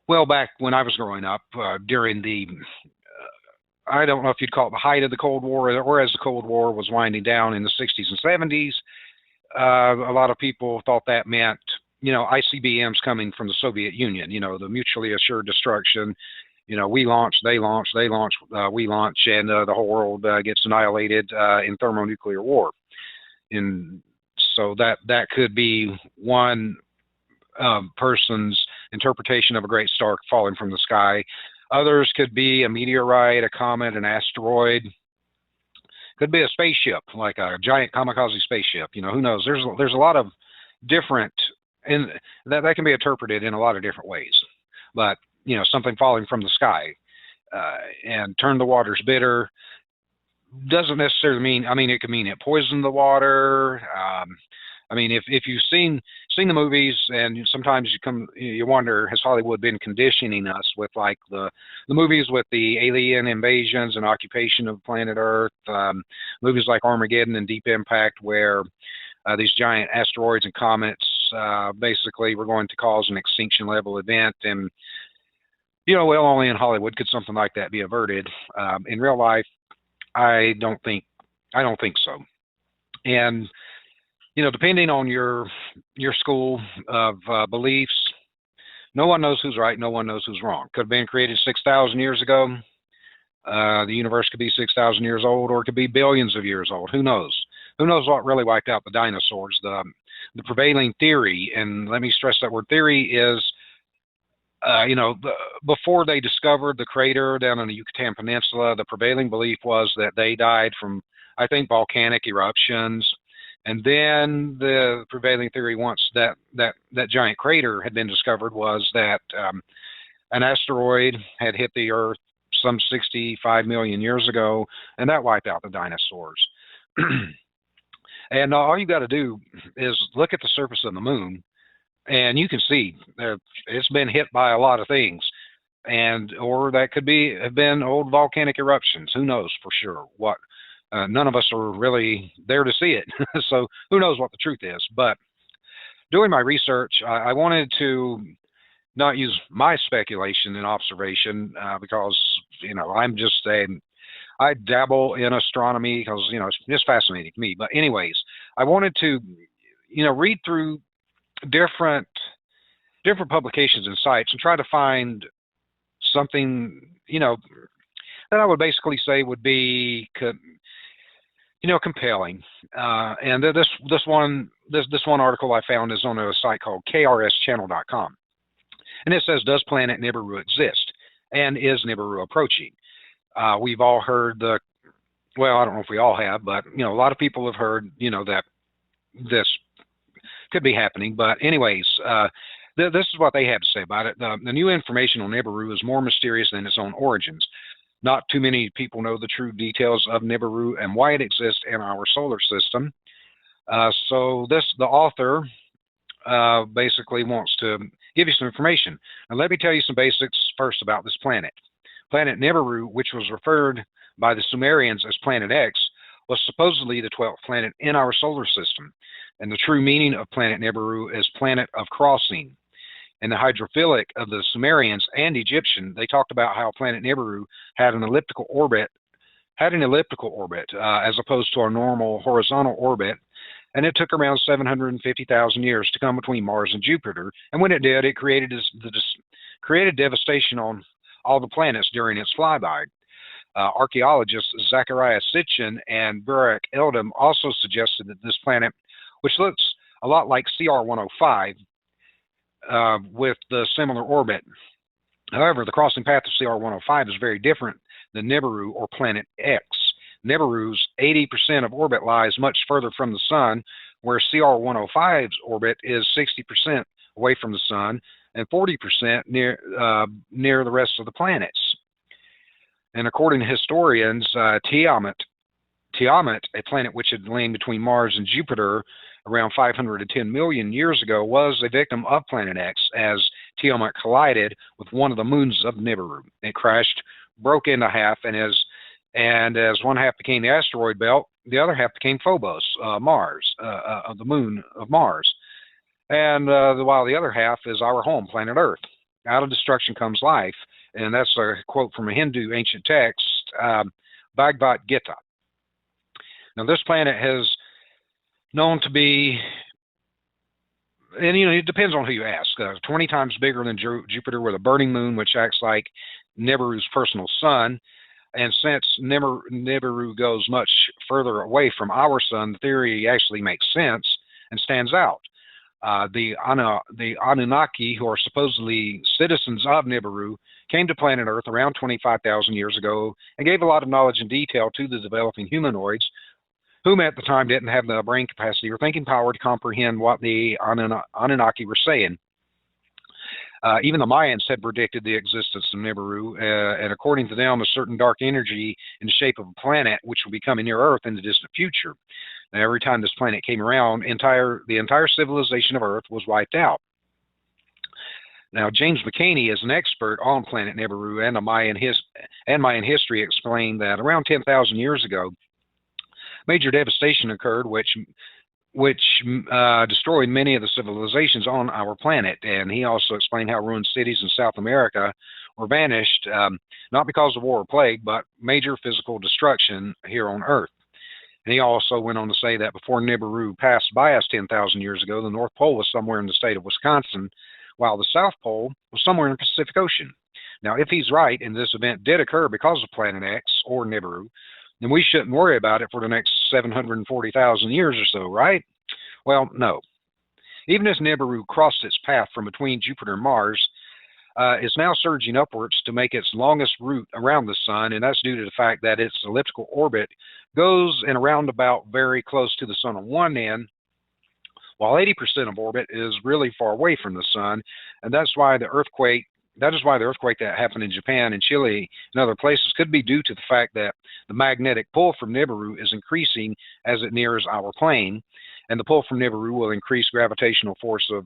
well, back when I was growing up, during the I don't know if you'd call it the height of the Cold War, or as the Cold War was winding down in the 60s and 70s. A lot of people thought that meant, ICBMs coming from the Soviet Union, the mutually assured destruction. We launch, they launch, they launch, we launch, and the whole world gets annihilated in thermonuclear war. And so that could be one person's interpretation of a great star falling from the sky. Others could be a meteorite, a comet, an asteroid. Could be a spaceship, like a giant kamikaze spaceship. Who knows? There's a lot of different, and that can be interpreted in a lot of different ways. But something falling from the sky and turn the waters bitter doesn't necessarily mean. It could mean it poisoned the water. If you've seen the movies, and sometimes you wonder, has Hollywood been conditioning us with like the movies with the alien invasions and occupation of planet Earth, movies like Armageddon and Deep Impact, where these giant asteroids and comets basically were going to cause an extinction level event, and only in Hollywood could something like that be averted. In real life, I don't think so. And depending on your school of beliefs, no one knows who's right, no one knows who's wrong. Could have been created 6,000 years ago. The universe could be 6,000 years old, or it could be billions of years old. Who knows? Who knows what really wiped out the dinosaurs? The prevailing theory, and let me stress that word theory, is before they discovered the crater down on the Yucatan Peninsula, the prevailing belief was that they died from, I think, volcanic eruptions. And then the prevailing theory, once that giant crater had been discovered, was that an asteroid had hit the Earth some 65 million years ago, and that wiped out the dinosaurs. And all you got to do is look at the surface of the moon, and you can see it's been hit by a lot of things, or that could have been old volcanic eruptions. Who knows for sure what? None of us are really there to see it, so who knows what the truth is. But doing my research, I wanted to not use my speculation and observation because, I'm just saying, I dabble in astronomy because, it's just fascinating to me. But anyways, I wanted to, read through different publications and sites and try to find something, that I would basically say would be compelling. And this one article I found is on a site called kRSchannel.com, and it says, "Does Planet Nibiru exist? And is Nibiru approaching?" We've all heard I don't know if we all have, but a lot of people have heard that this could be happening. But anyways, this is what they have to say about it. The new information on Nibiru is more mysterious than its own origins. Not too many people know the true details of Nibiru and why it exists in our solar system. So the author basically wants to give you some information. And let me tell you some basics first about this planet. Planet Nibiru, which was referred by the Sumerians as Planet X, was supposedly the 12th planet in our solar system. And the true meaning of Planet Nibiru is planet of crossing. In the hydrophilic of the Sumerians and Egyptian, they talked about how Planet Nibiru had an elliptical orbit, as opposed to our normal horizontal orbit, and it took around 750,000 years to come between Mars and Jupiter. And when it did, it created devastation on all the planets during its flyby. Archaeologists Zachariah Sitchin and Burak Eldam also suggested that this planet, which looks a lot like CR-105, with the similar orbit. However, the crossing path of CR-105 is very different than Nibiru or Planet X. Nibiru's 80% of orbit lies much further from the Sun, where CR-105's orbit is 60% away from the Sun and 40% near the rest of the planets. And according to historians, Tiamat, a planet which had lain between Mars and Jupiter around 510 million years ago, was a victim of Planet X as Tiamat collided with one of the moons of Nibiru. It crashed, broke into half, and as one half became the asteroid belt, the other half became Phobos, Mars, the moon of Mars. And while the other half is our home, planet Earth. Out of destruction comes life, and that's a quote from a Hindu ancient text, Bhagavad Gita. Now, this planet has known to be, and it depends on who you ask, 20 times bigger than Jupiter with a burning moon, which acts like Nibiru's personal sun. And since Nibiru goes much further away from our sun, the theory actually makes sense and stands out. The Anunnaki, who are supposedly citizens of Nibiru, came to planet Earth around 25,000 years ago and gave a lot of knowledge and detail to the developing humanoids, whom at the time didn't have the brain capacity or thinking power to comprehend what the Anunnaki were saying. Even the Mayans had predicted the existence of Nibiru, and according to them, a certain dark energy in the shape of a planet which will be coming near Earth in the distant future. Now, every time this planet came around, the entire civilization of Earth was wiped out. Now, James McCaney is an expert on planet Nibiru and Mayan history, explained that around 10,000 years ago, major devastation occurred, which destroyed many of the civilizations on our planet. And he also explained how ruined cities in South America were vanished, not because of war or plague, but major physical destruction here on Earth. And he also went on to say that before Nibiru passed by us 10,000 years ago, the North Pole was somewhere in the state of Wisconsin, while the South Pole was somewhere in the Pacific Ocean. Now, if he's right, and this event did occur because of Planet X or Nibiru, then we shouldn't worry about it for the next 740,000 years or so, right? Well, no. Even as Nibiru crossed its path from between Jupiter and Mars, it's now surging upwards to make its longest route around the Sun, and that's due to the fact that its elliptical orbit goes in a roundabout very close to the Sun on one end, while 80% of orbit is really far away from the Sun, and that is why the earthquake that happened in Japan and Chile and other places could be due to the fact that the magnetic pull from Nibiru is increasing as it nears our plane, and the pull from Nibiru will increase gravitational force of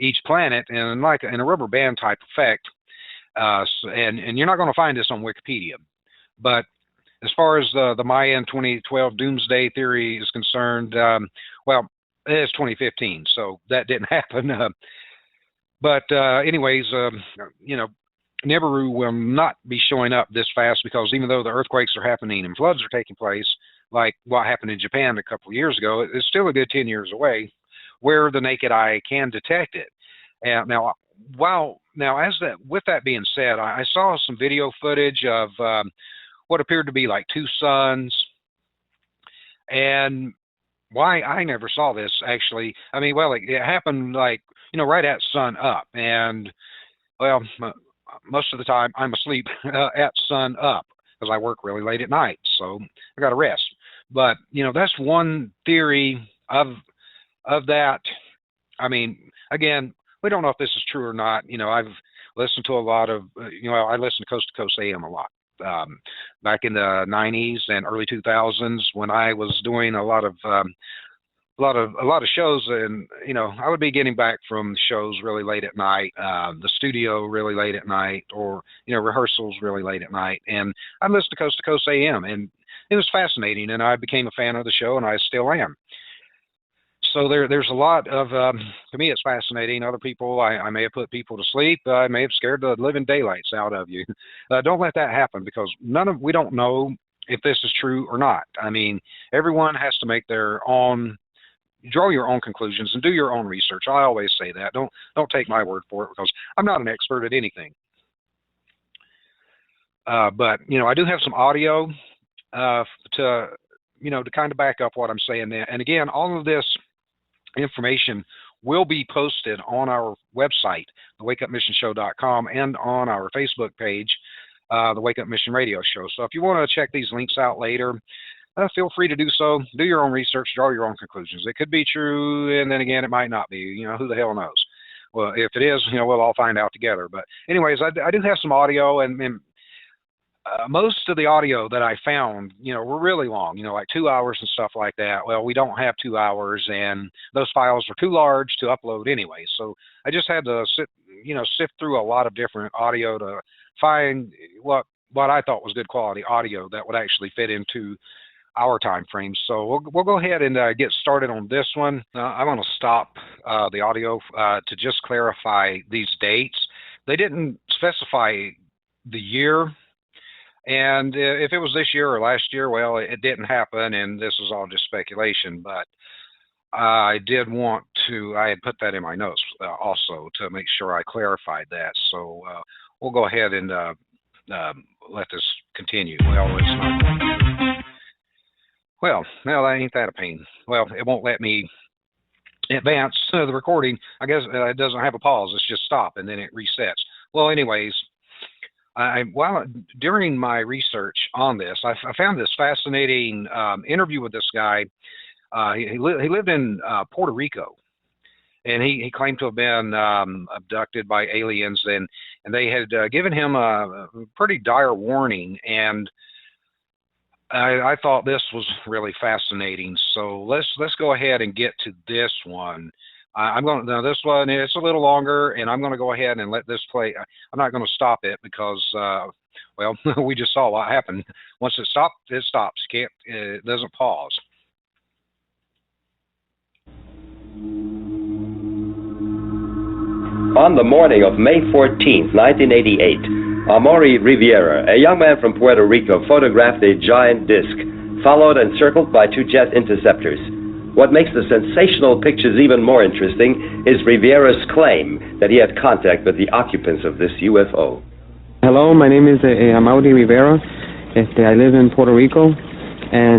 each planet in a rubber band type effect. And you're not going to find this on Wikipedia. But as far as the Mayan 2012 doomsday theory is concerned, well, it's 2015, so that didn't happen. Anyways, Nibiru will not be showing up this fast, because even though the earthquakes are happening and floods are taking place, like what happened in Japan a couple of years ago, it's still a good 10 years away where the naked eye can detect it. And with that being said, I saw some video footage of what appeared to be like two suns. And why I never saw this, actually, I mean, well, it happened like, right at sun up. And, well, most of the time I'm asleep at sun up because I work really late at night, so I got to rest. But, that's one theory of that. I mean, again, we don't know if this is true or not. I've listened to a lot of, I listen to Coast to Coast AM a lot. Back in the 90s and early 2000s, when I was doing a lot of shows, and I would be getting back from shows really late at night, the studio really late at night, or rehearsals really late at night, and I listened to Coast AM, and it was fascinating, and I became a fan of the show, and I still am. So there's a lot of, to me it's fascinating. Other people, I may have put people to sleep. I may have scared the living daylights out of you. Don't let that happen, because we don't know if this is true or not. I mean, everyone has to make their own, draw your own conclusions and do your own research. I always say that. Don't take my word for it, because I'm not an expert at anything. But I do have some audio to kind of back up what I'm saying there. And again, all of this information will be posted on our website, thewakeupmissionshow.com, and on our Facebook page, the Wake Up Mission Radio Show. So if you want to check these links out later, feel free to do so. Do your own research, draw your own conclusions. It could be true, and then again, it might not be. Who the hell knows? Well, if it is, we'll all find out together. But anyways, I do have some audio, and most of the audio that I found, were really long, like 2 hours and stuff like that. Well, we don't have 2 hours, and those files were too large to upload anyway. So I just had to sift through a lot of different audio to find what I thought was good quality audio that would actually fit into our time frame. So we'll go ahead and get started on this one. I'm going to stop the audio to just clarify these dates. They didn't specify the year. And if it was this year or last year, well, it didn't happen, and this is all just speculation. But I did want to, I had put that in my notes also to make sure I clarified that. So we'll go ahead and let this continue. Well, ain't that a pain? Well, it won't let me advance the recording. I guess it doesn't have a pause. It's just stop, and then it resets. Well, anyways, during my research on this, I found this fascinating interview with this guy. He lived in Puerto Rico, and he claimed to have been abducted by aliens, and they had given him a pretty dire warning. And I thought this was really fascinating. So let's go ahead and get to this one. This one, it's a little longer, and I'm going to go ahead and let this play. I'm not going to stop it because, well, we just saw what happened. Once it stops, it stops. It doesn't pause. On the morning of May 14th, 1988, Amaury Riviera, a young man from Puerto Rico, photographed a giant disk, followed and circled by 2 jet interceptors. What makes the sensational pictures even more interesting is Riviera's claim that he had contact with the occupants of this UFO. Hello, my name is Amaury Rivera. I live in Puerto Rico, and